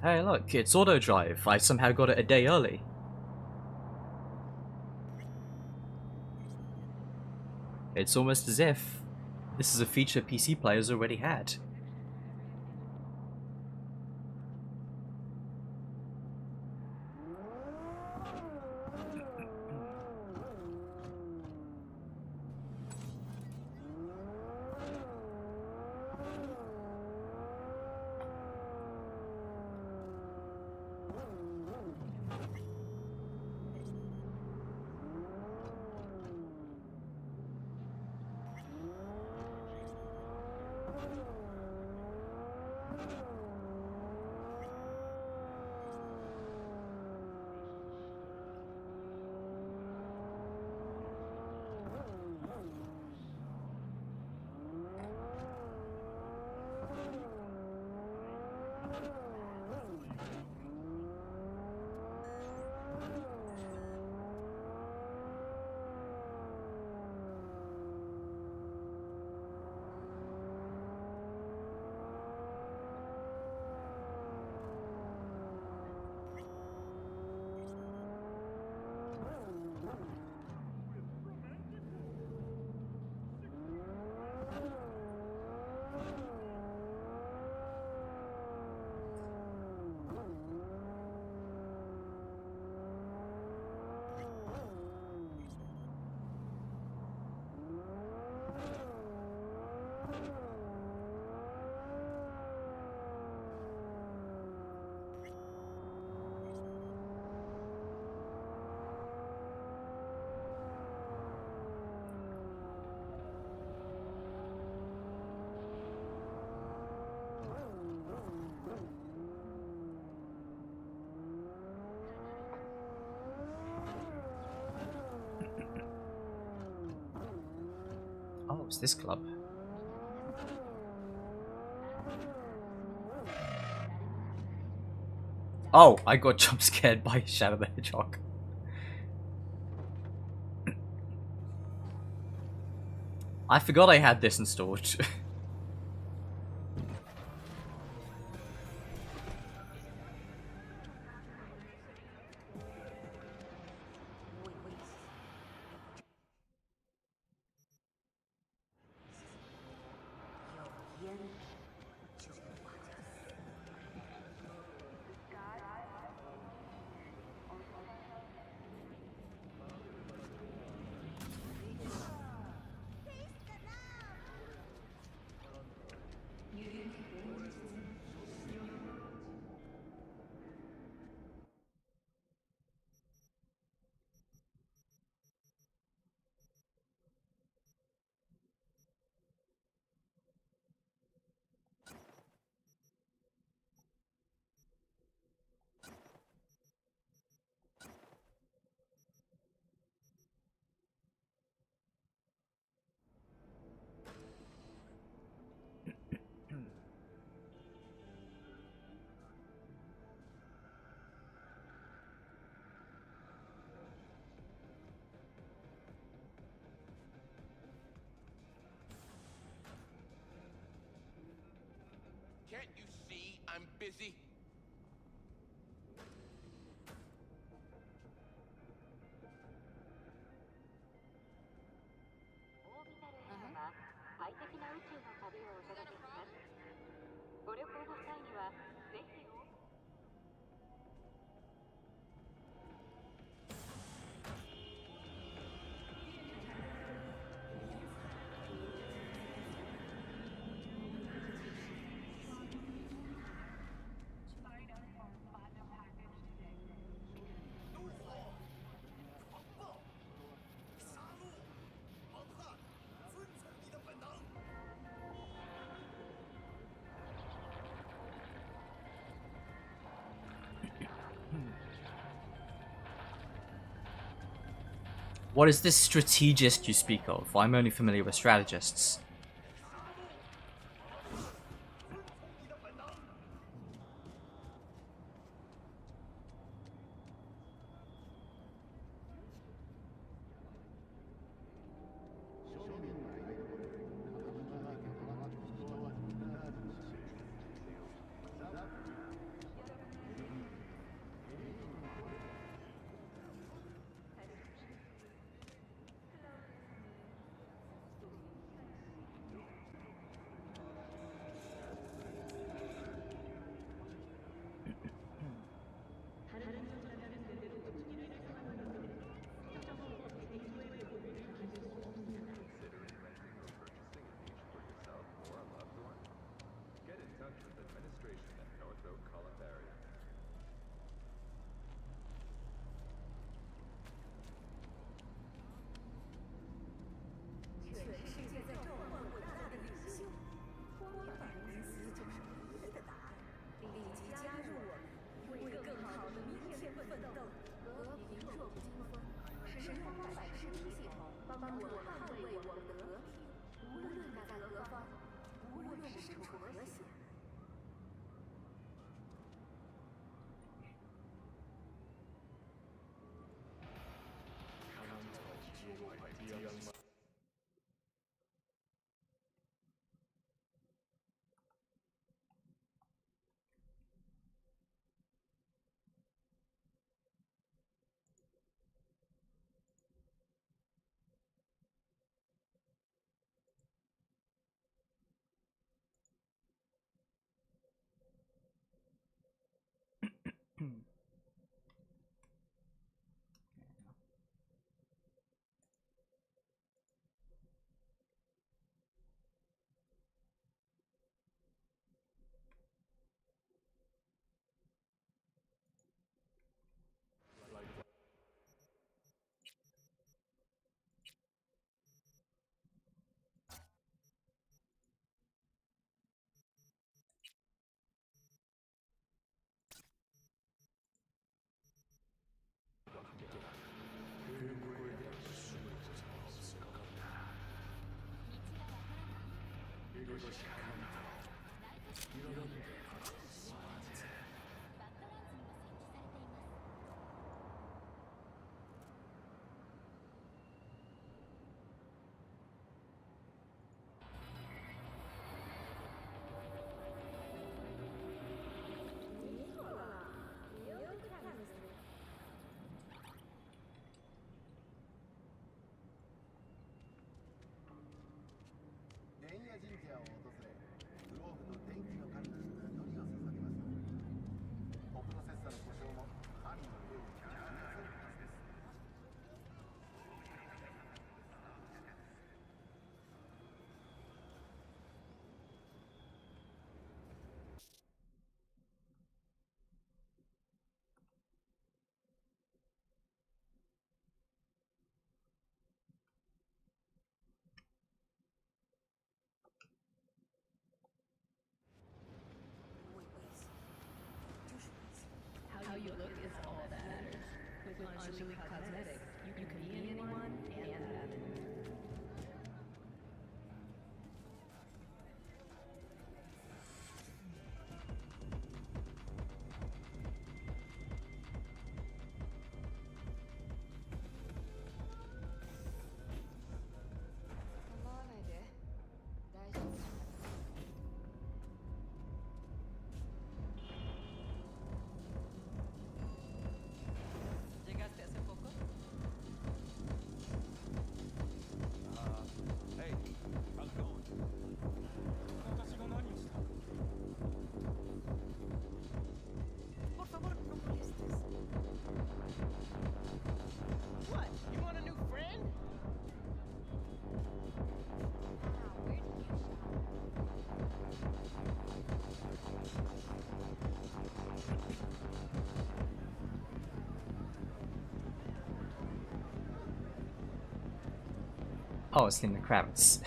Hey look, it's auto drive. I somehow got it a day early. It's almost as if this is a feature PC players already had. Oh, it's this club. Oh, I got jump scared by Shadow the Hedgehog. I forgot I had this installed. Can't you see I'm busy? What is this strategist you speak of? I'm only familiar with strategists. Oh, it's Linda Kravitz.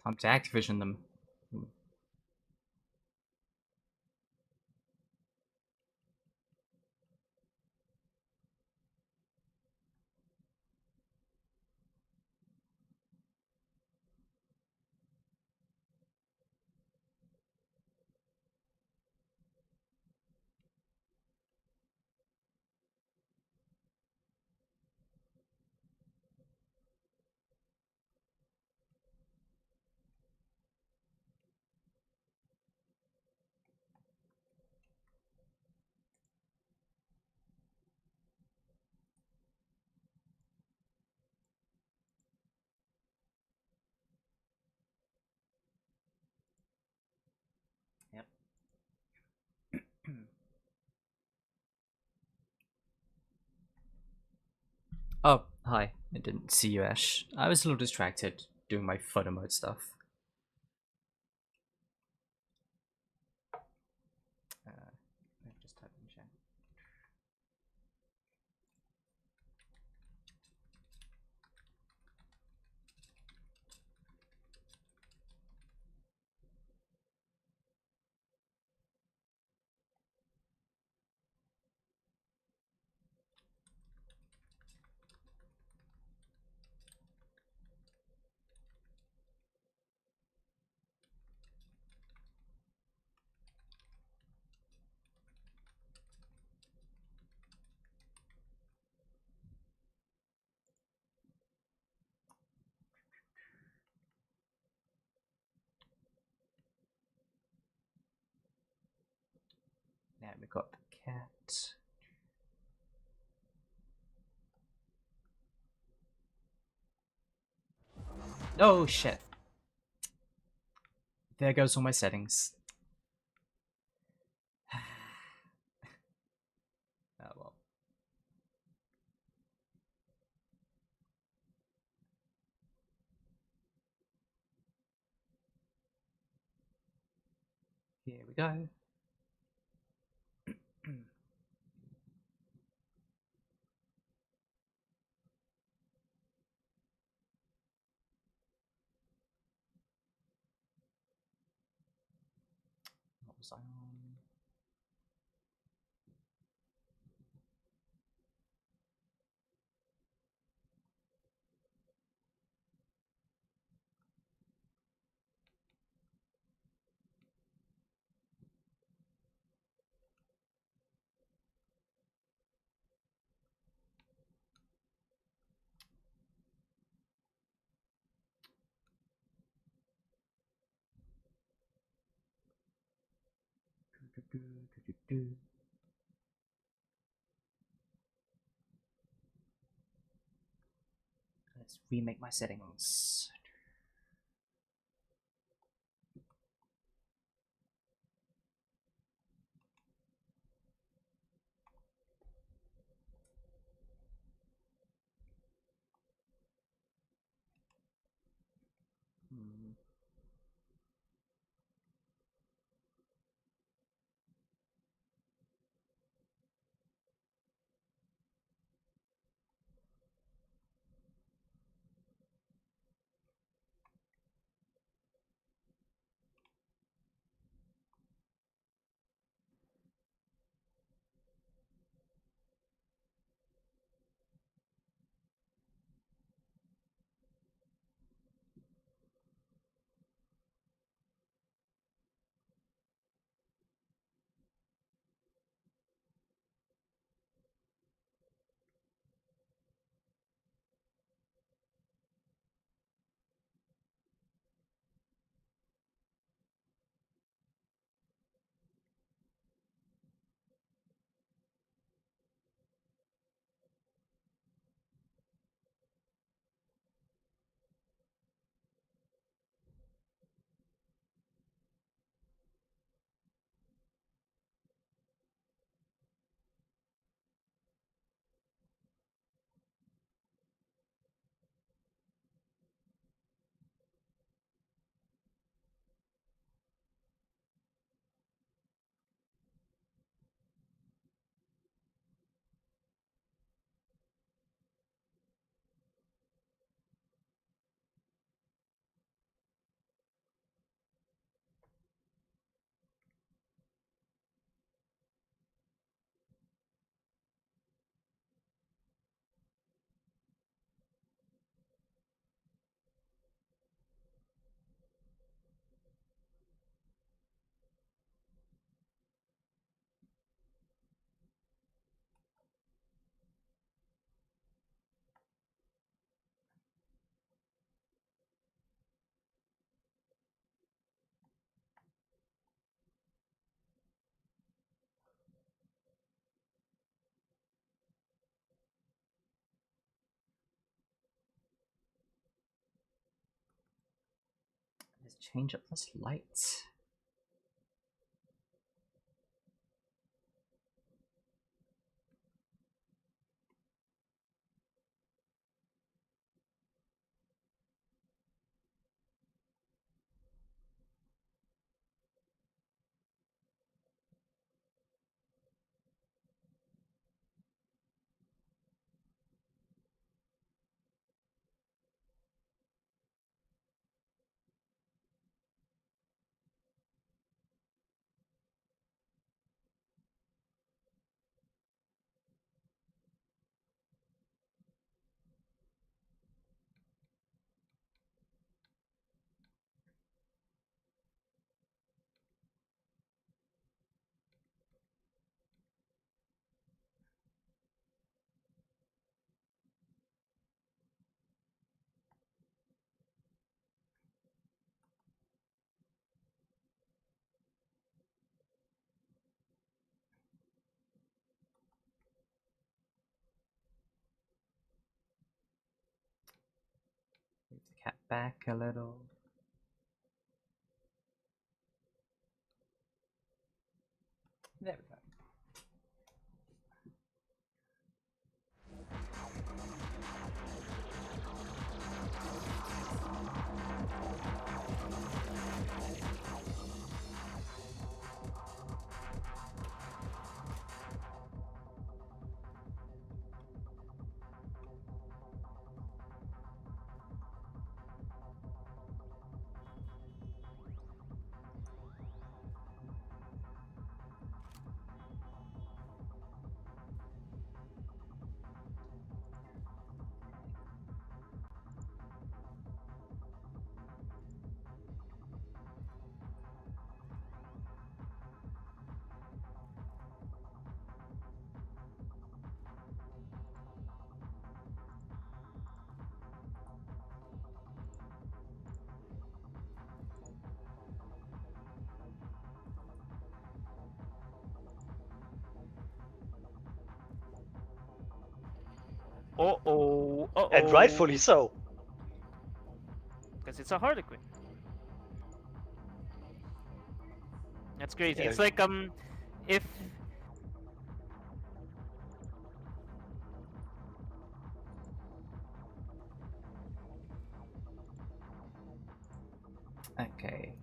Time to Activision them. Yep. Oh, hi. I didn't see you, Ash. I was a little distracted doing my photo mode stuff. Just type in chat. Now we got the cat. Oh shit. There goes all my settings. Oh well. Here we go. What was I on? Let's remake my settings. Let's change up this light. Move the cat back a little. There we go. Uh-oh. Uh-oh. And rightfully so. Because it's a Harlequin. That's crazy. Yeah. It's like, if... Okay.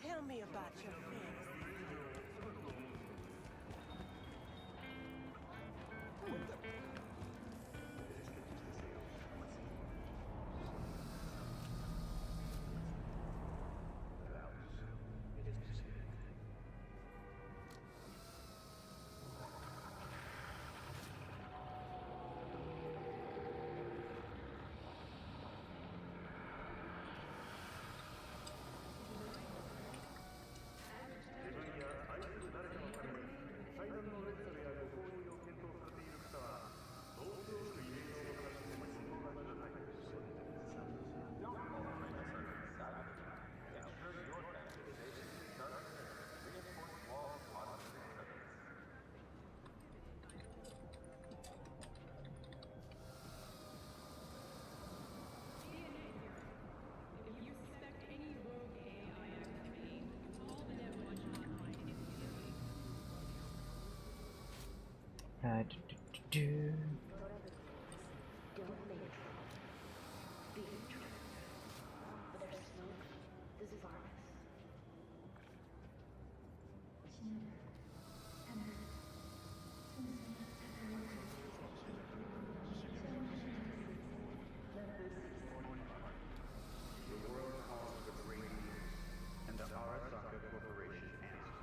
Tell me about your fantasy. Do. And the Arasaka Corporation answers.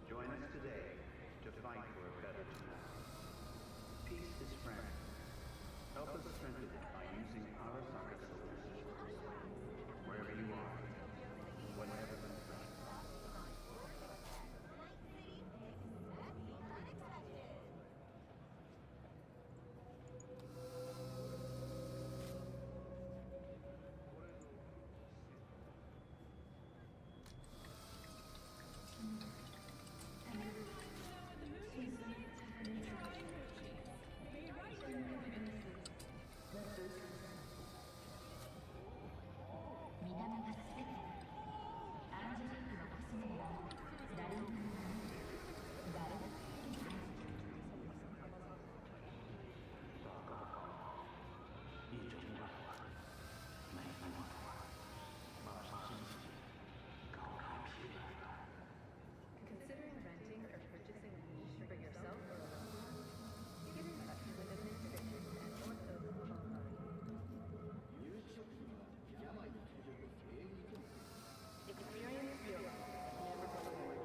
Join us today to fight for a better tomorrow. Peace is friend. Help us strengthen it by using Arasaka solar systems. Wherever you are, whatever the threat. Considering renting or purchasing a niche for yourself or alone? Get in touch with administrators at Ortho Kumagai. Experience Europe. Never before.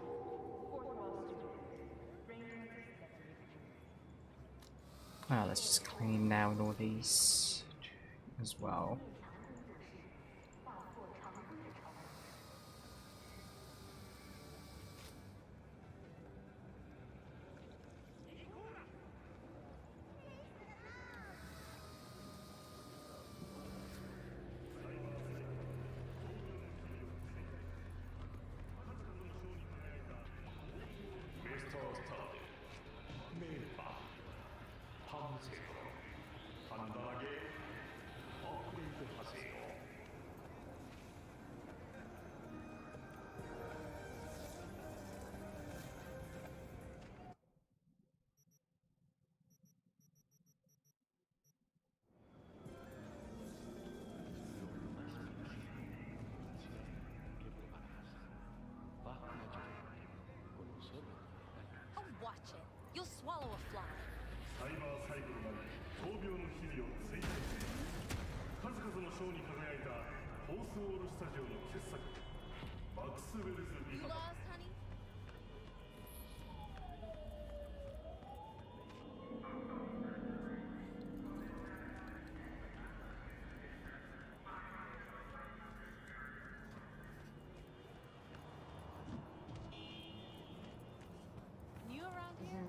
Fourth Wall Studios. Rain accessory experience. Ah, let's just clean down all these as well. Oh, watch it. You'll swallow a fly. サイバーサイクルなり闘病の日々を追求し数々の賞に輝いたフォースウォールスタジオの傑作マクス・ウェルズ・リ You ハ lost, honey? New around here?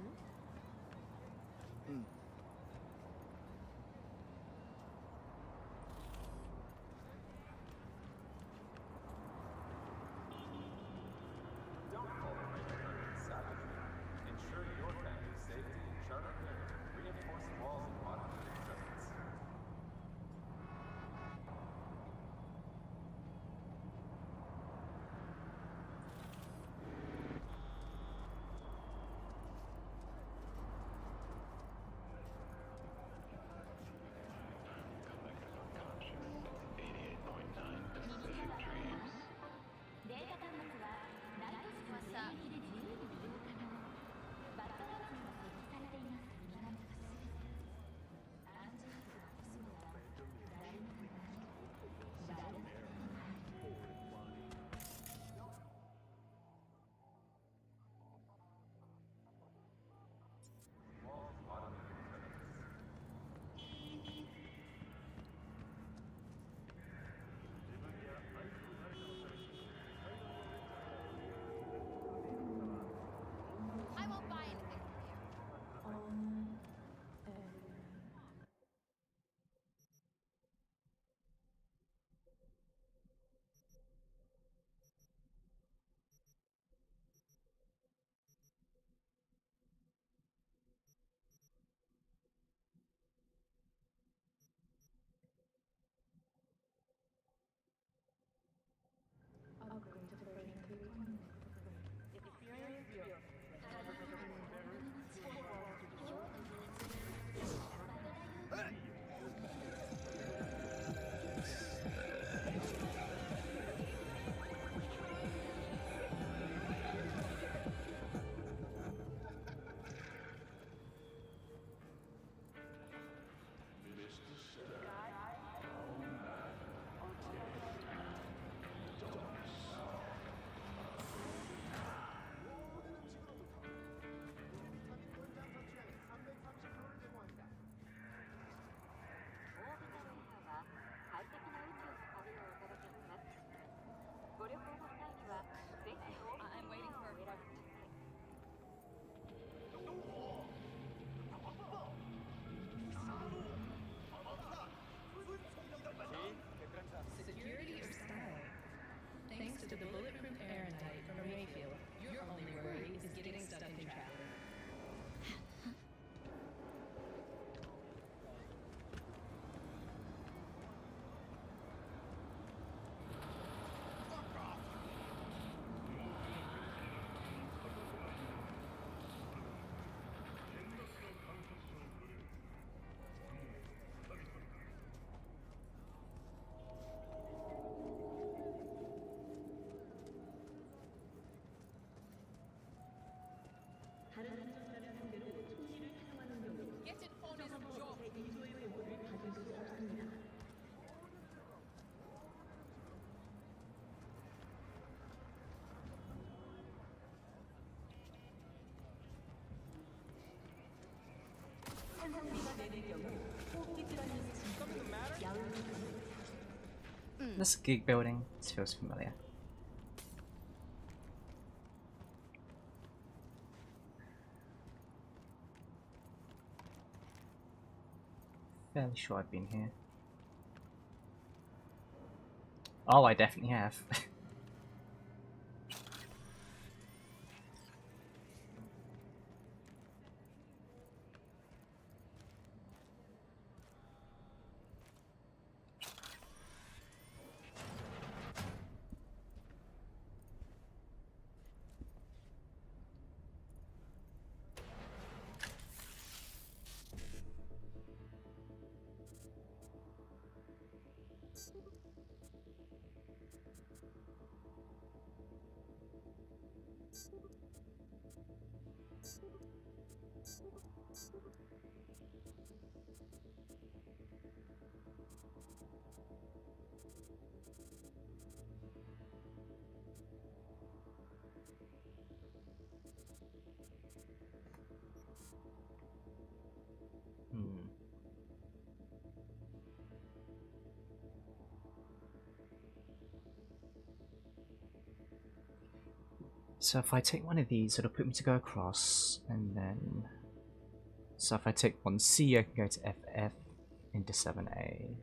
Getting on his job. This geek building. This feels familiar. Fairly sure I've been here. Oh, I definitely have. Hmm. So if I take one of these, it'll put me to go across, and then... So if I take 1C, I can go to FF into 7A.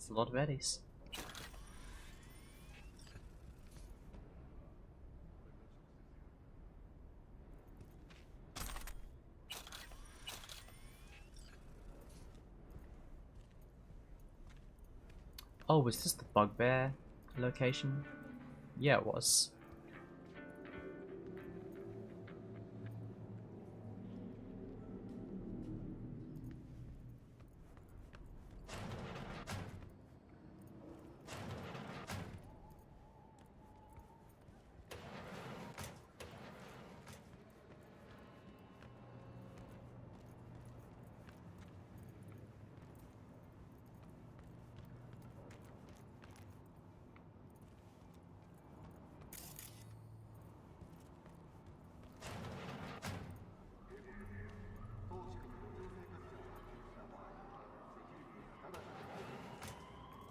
That's a lot of eddies. Oh, was this the bugbear location? Yeah, it was.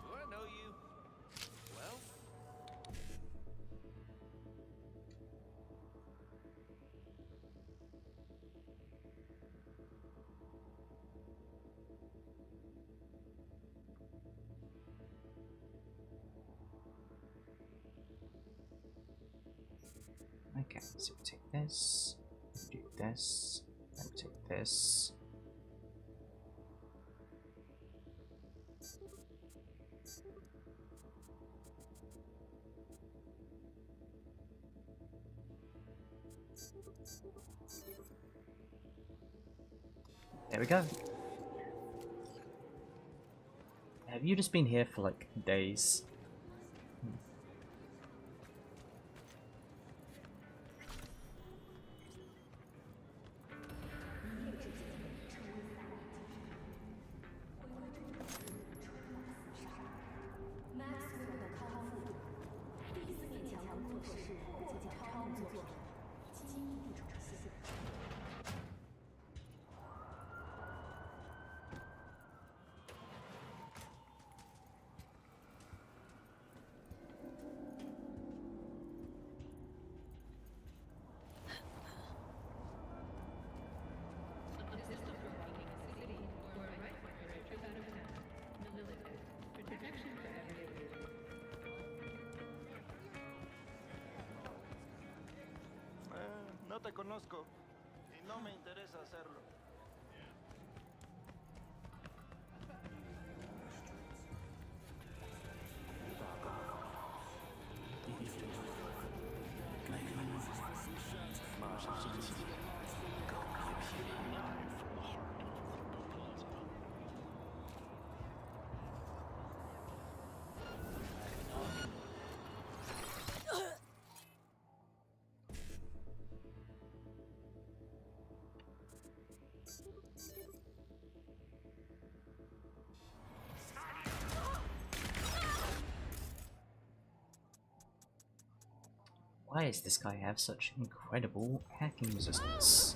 Do I know you? Well? Okay, so we take this, we do this, then we take this. There we go. Have you just been here for like days? No te conozco y no me interesa hacerlo. Why does this guy have such incredible hacking resistance?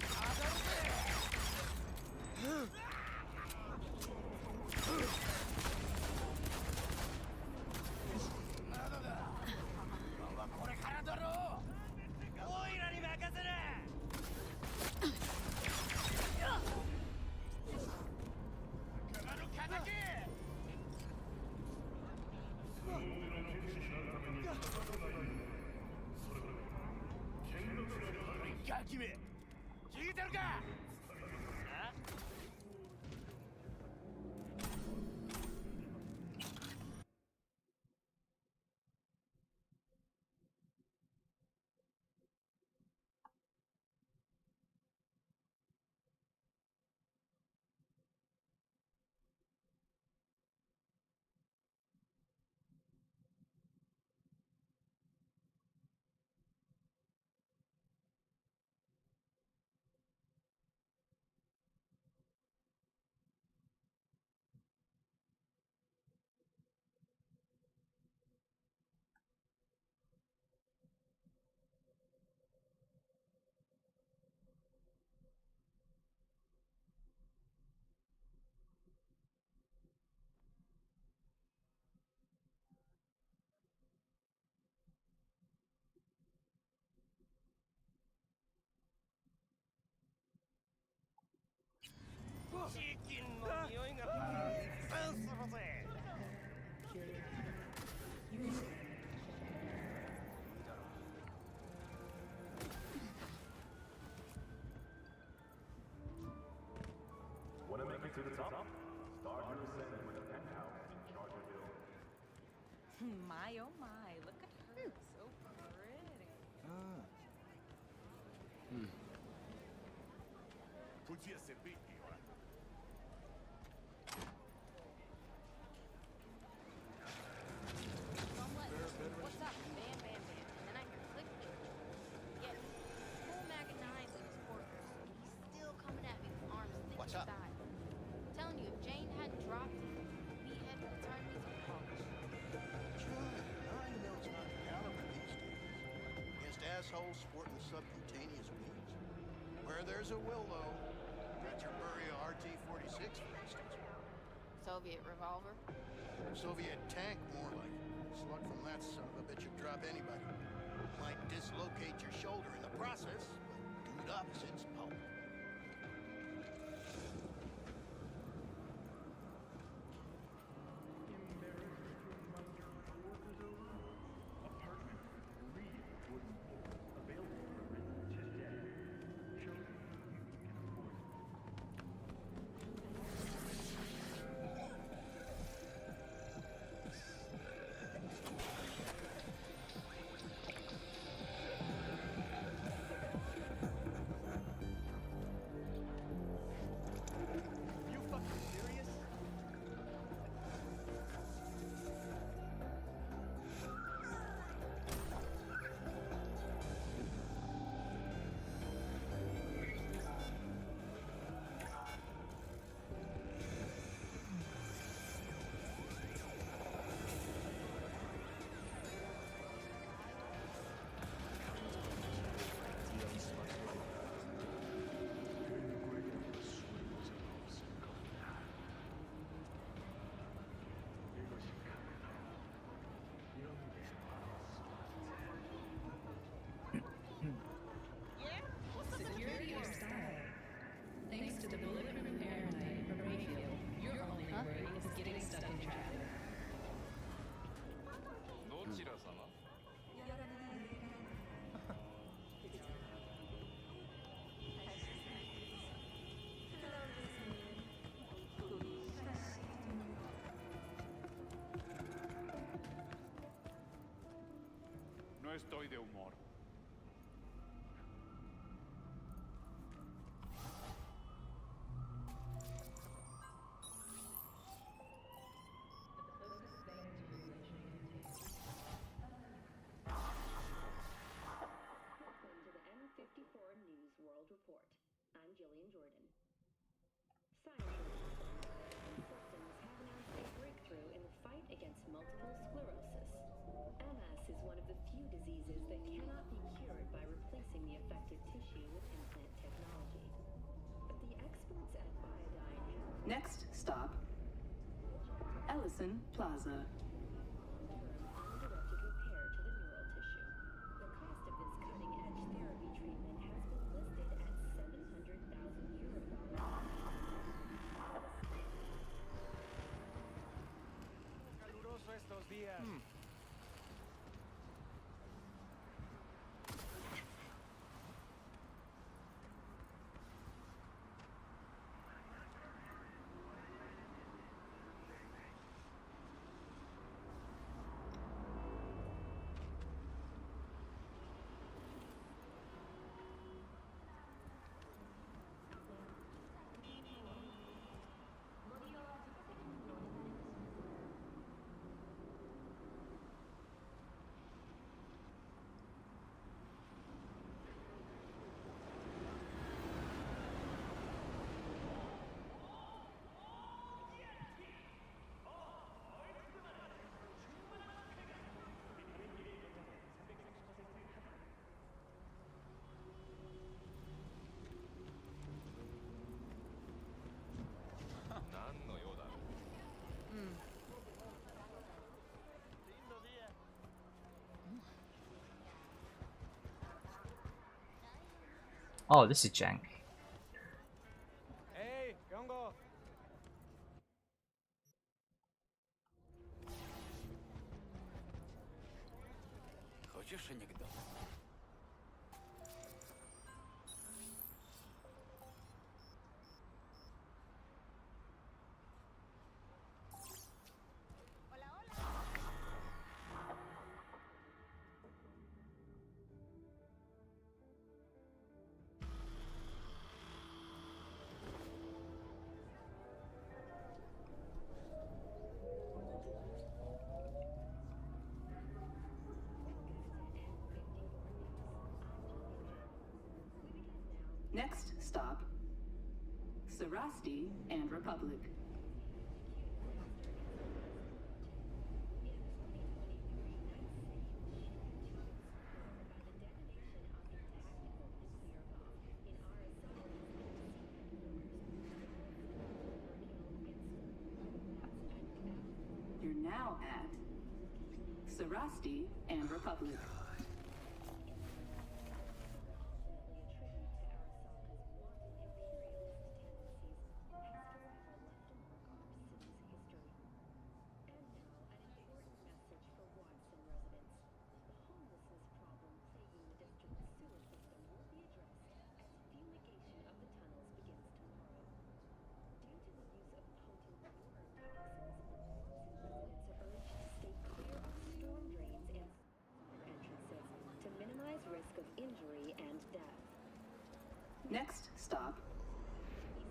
Wanna make it to the top? Start your ascent with a penthouse in Charterville. My oh my, look at her, so pretty. Podia ser bem pior. What's up? Bam, bam, bam. And then I hear click, click. Yet, full mag and knives in his quarters. He's still coming at me with arms thick What's as up? thigh. Telling you, if Jane hadn't dropped him, Meathead would have turned me to polish. John, 9 mil's not the caliber these days. Against assholes sporting subcutaneous weeds. Where there's a will, though. Got your Beria RT-46, for instance. Soviet revolver. Soviet tank, more like. Slug from that son of a bitch would drop anybody. Might dislocate your shoulder in the process, but dude up since pulp. estoy de humor. Welcome to the M54 News World Report. I'm Jillian Jordan. Scientists systems have announced a breakthrough in the fight against multiple sclerosis. MS is one of the few diseases that cannot be cured by replacing the affected tissue with implant technology. But the experts at Biodyne have... Next stop, Ellison Plaza. Undirected repair to the neural tissue. The cost of this cutting-edge therapy treatment has been listed at €700,000. Caluroso estos días. Oh, this is jank. Hey, ¿qué hongo? Хочешь анекдот? Next stop, Sarasti and Republic. You're now at Sarasti and Republic. Risk of injury and death. Next stop,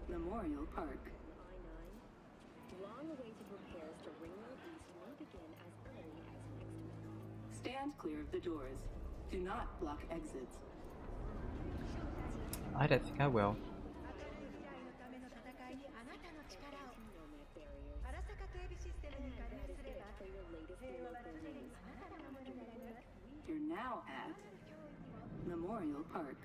Memorial Park. I-9. Long-awaited repairs to Ring Road East may begin as early as next month. Stand clear of the doors. Do not block exits. I don't think I will. You're now at Memorial Park.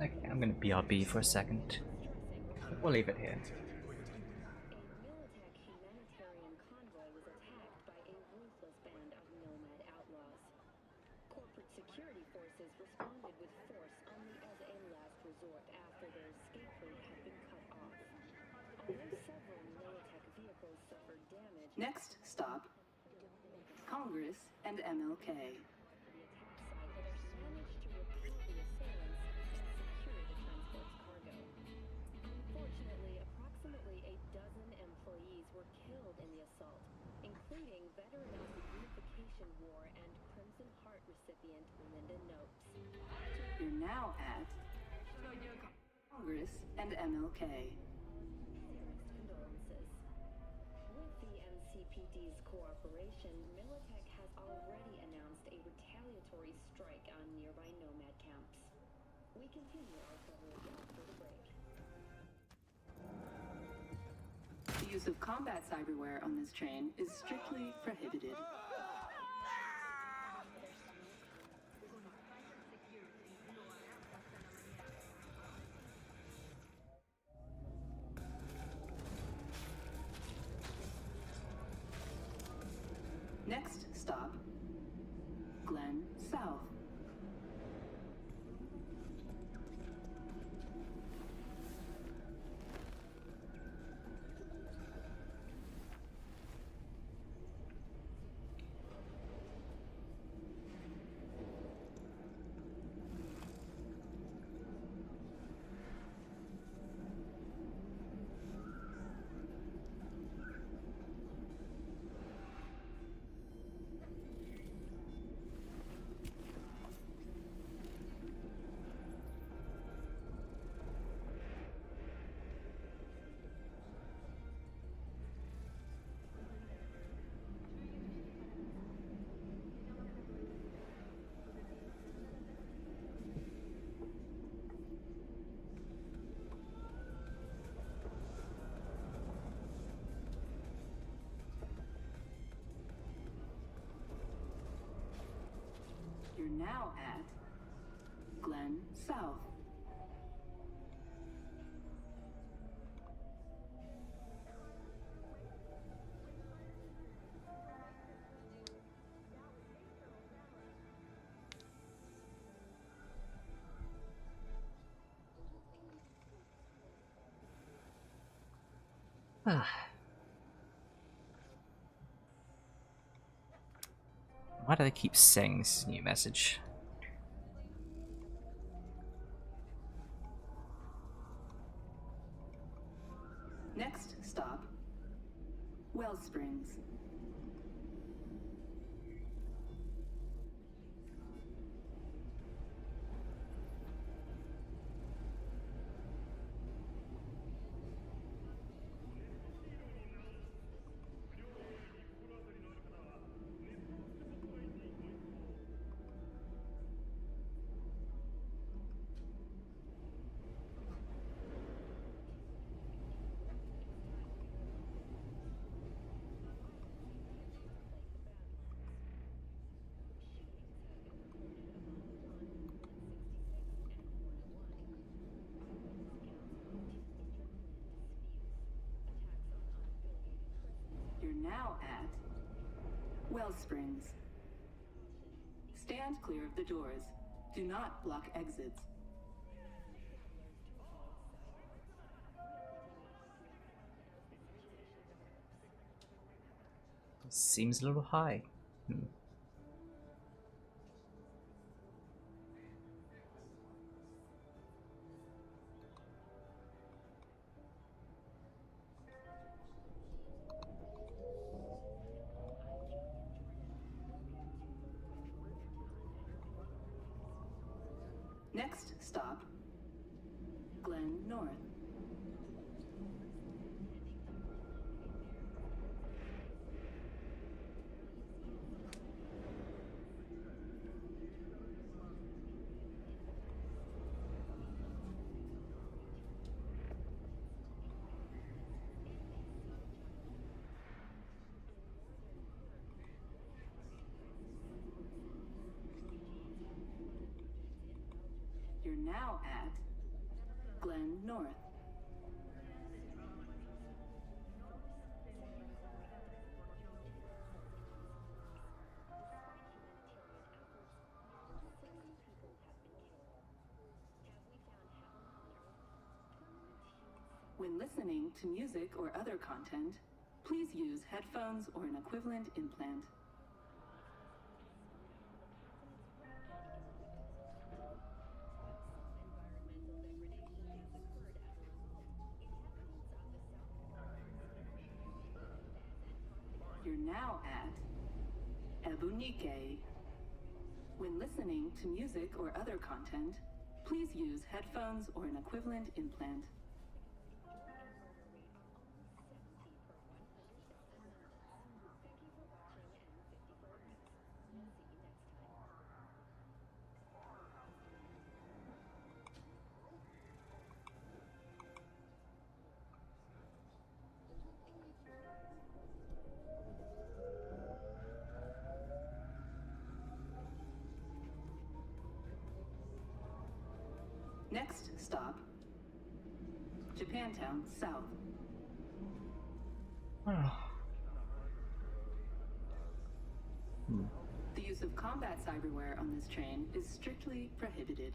Okay, I'm gonna BRB for a second. We'll leave it here. Humanitarian convoy was attacked by a ruthless band of nomad outlaws. Corporate security forces responded with force only as a last resort after their escape route had been cut off. Although several Militech vehicles suffered damage... Next stop, Congress and MLK. including veteran of the Unification War and Crimson Heart recipient Linda Nopes. You're now at Congress and MLK. Sincerest condolences. With the MCPD's cooperation, Militech has already announced a retaliatory strike on nearby nomad camps. We continue our coverage after the break. The use of combat cyberware on this train is strictly prohibited. Next stop, Glen South. You're now at Glen South. Why do they keep saying this new message? Next stop, Wellsprings. You're now at Wellsprings. Stand clear of the doors. Do not block exits. Seems a little high. Next stop, Glen North. You're now at Glen North. When listening to music or other content, please use headphones or an equivalent implant. You're now Ebunike. When listening to music or other content, please use headphones or an equivalent implant. Next stop, Japantown South. The use of combat cyberware on this train is strictly prohibited.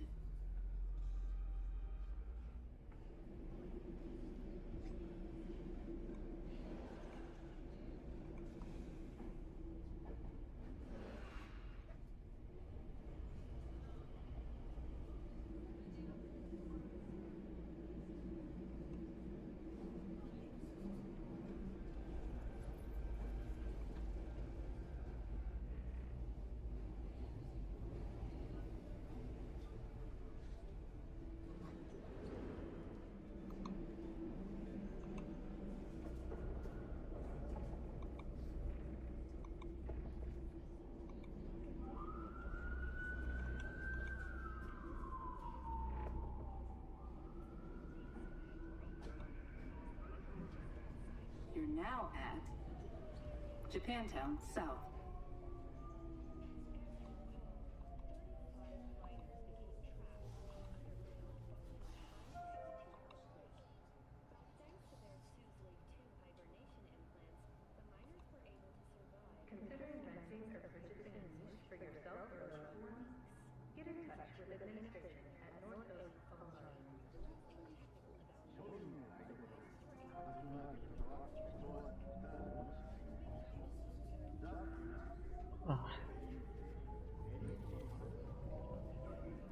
You're now at Japantown South. Consider inventing or purchasing a niche for yourself or a loved one? Get in touch with administration at North Oak Home.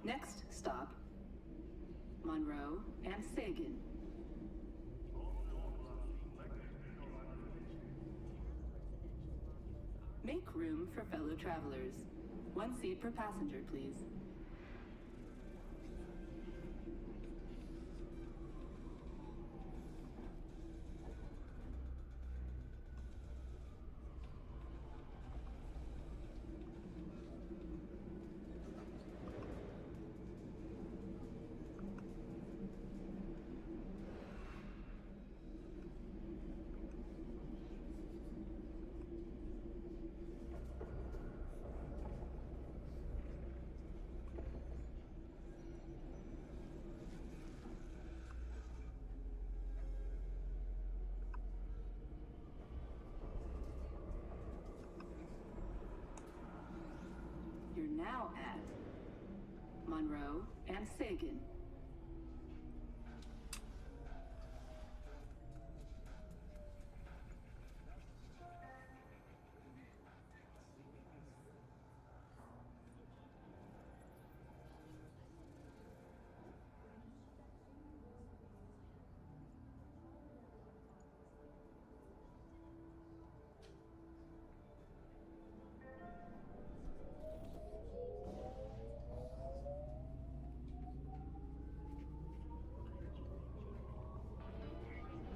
Next stop, Monroe and Sagan. Make room for fellow travelers. One seat per passenger, please. You're now at Monroe and Sagan.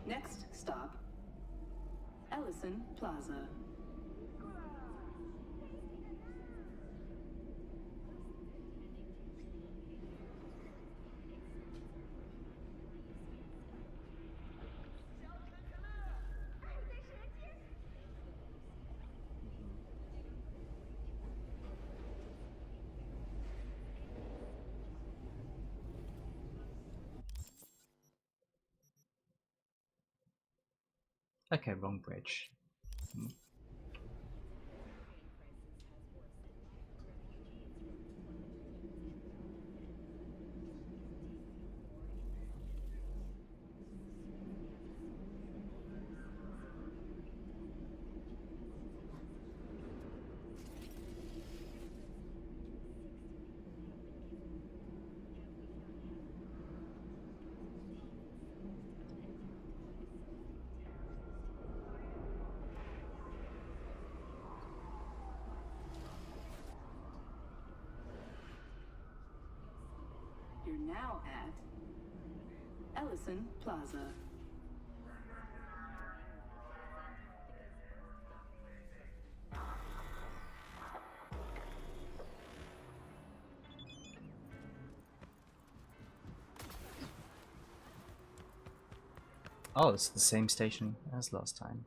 Next stop, Ellison Plaza. Okay, wrong bridge. now at Ellison Plaza. Oh, it's the same station as last time.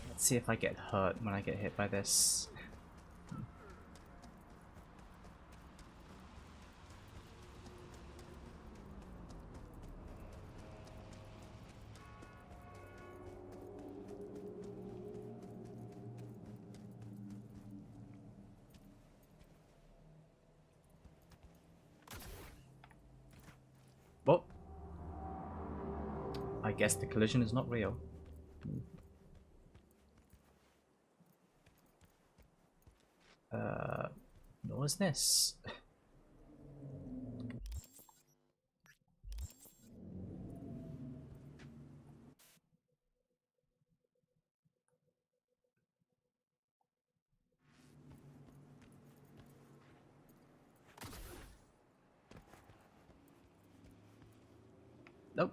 Let's see if I get hurt when I get hit by this. Well, I guess the collision is not real. Nor is this. Nope.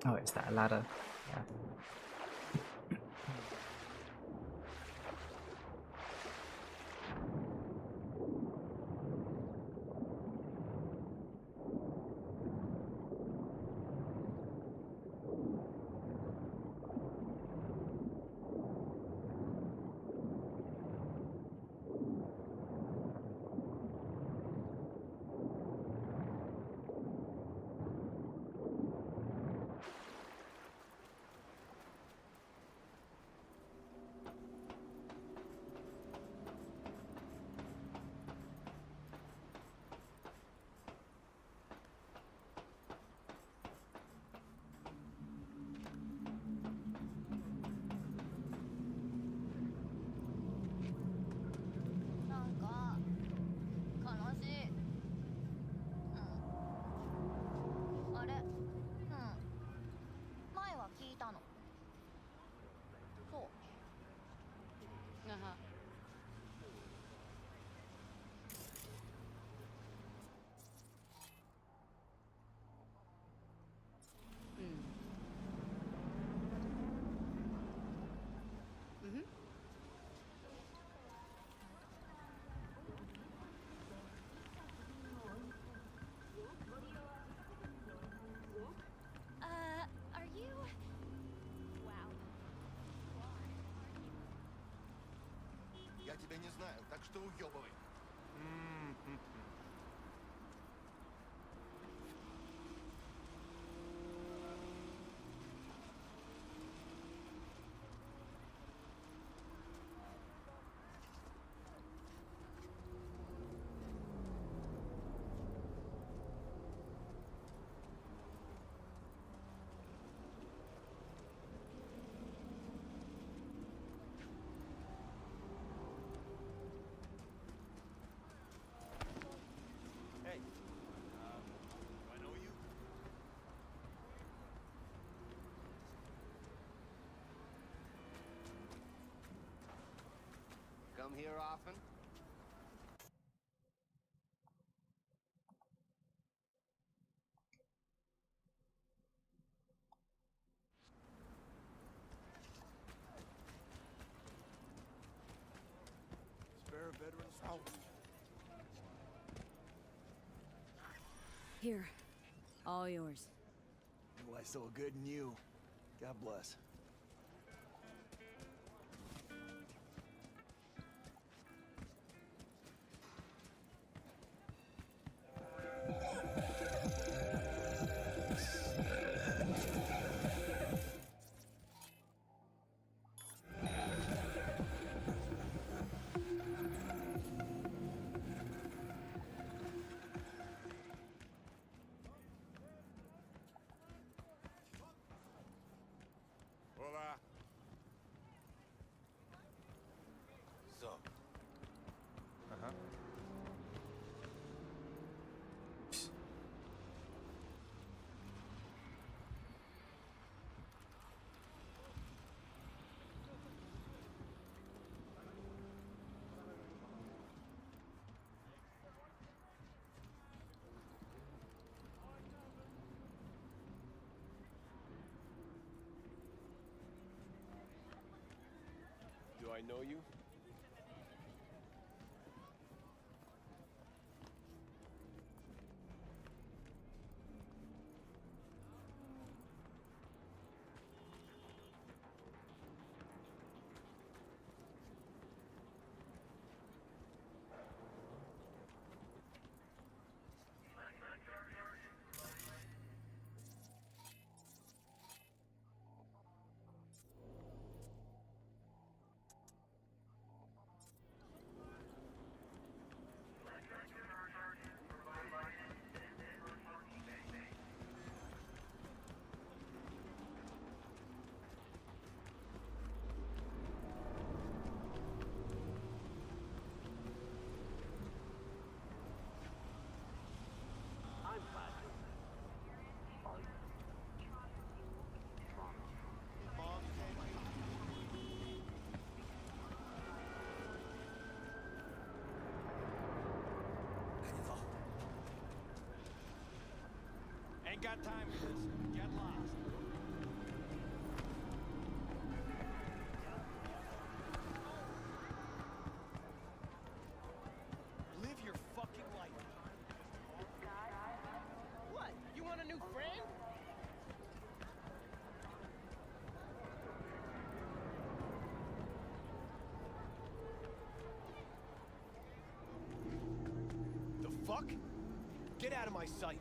Oh, is that a ladder? Yeah. Are you? Wow. Я тебя не знаю, так что уёбывай. Come here often? Spare veterans out. Here. All yours. Well, I saw good in you. God bless. Hola. So. Uh-huh. Do I know you? Ain't got time for this. Get lost. Live your fucking life. What? You want a new friend? The fuck? Get out of my sight.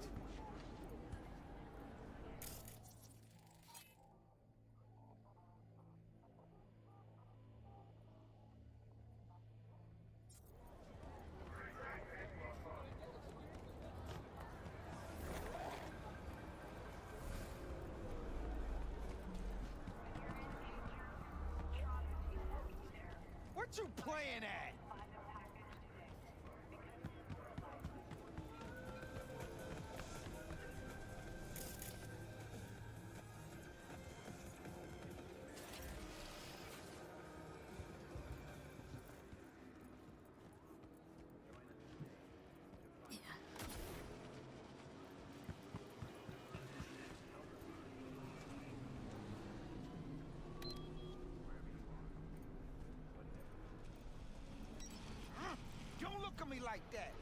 What you playing at? Don't look at me like that.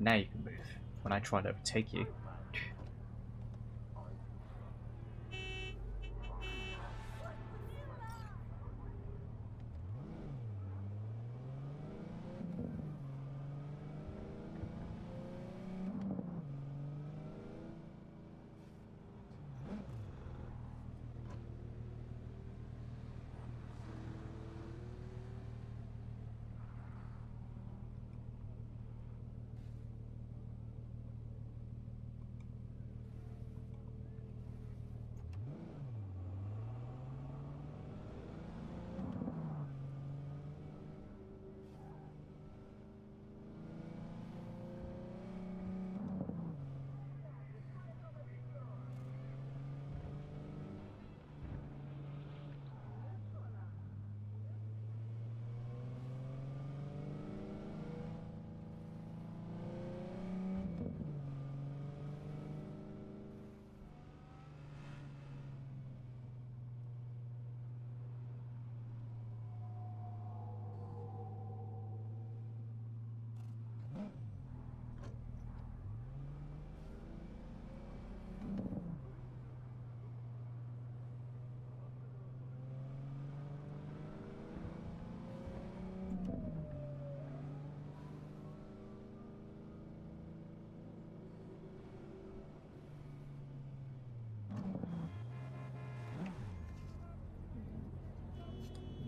Now you can move. When I try to overtake you.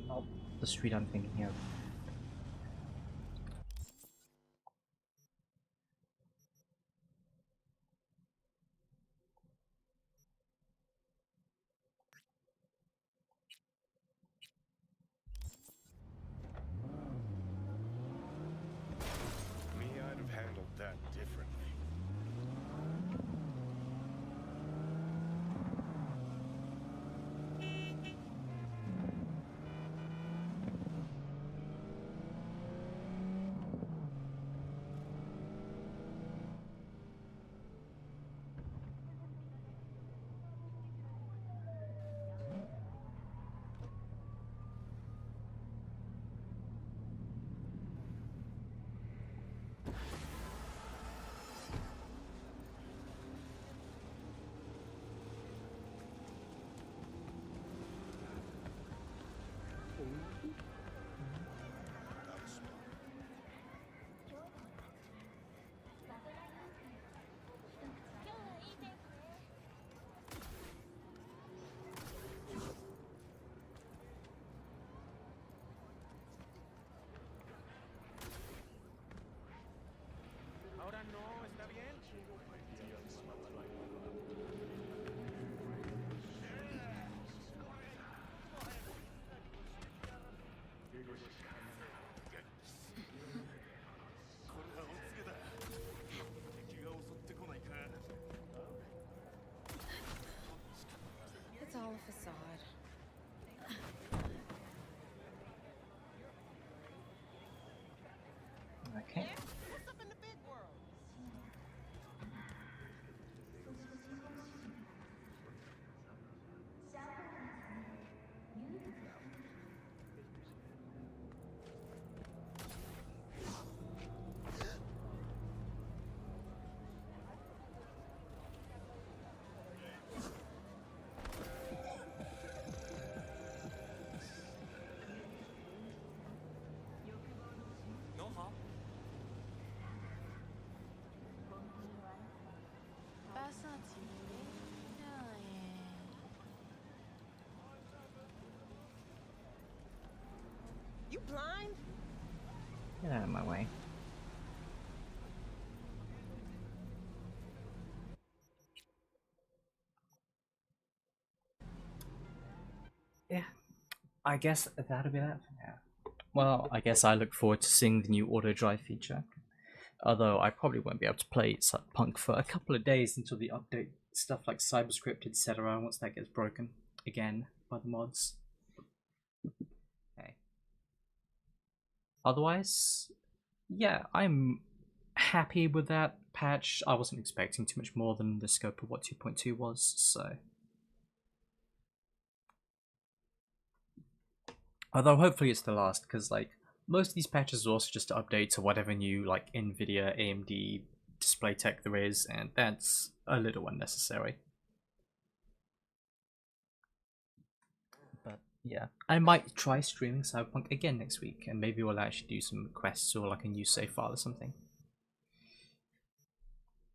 Not the street I'm thinking of. Me, I'd have handled that differently. Ahora no, está bien. It's all a facade. Okay. What's up in the big world? No harm. You blind? Get out of my way. Yeah, I guess that'll be that for now. Well, I guess I look forward to seeing the new auto drive feature. Although I probably won't be able to play Cyberpunk for a couple of days until the update stuff like Cyberscript, etc. once that gets broken again by the mods. Okay. Otherwise, yeah, I'm happy with that patch. I wasn't expecting too much more than the scope of what 2.2 was, so. Although hopefully it's the last, because like most of these patches are also just to update to whatever new like Nvidia, AMD display tech there is, and that's a little unnecessary. But yeah, I might try streaming Cyberpunk again next week, and maybe we'll actually do some quests or like a new save file or something.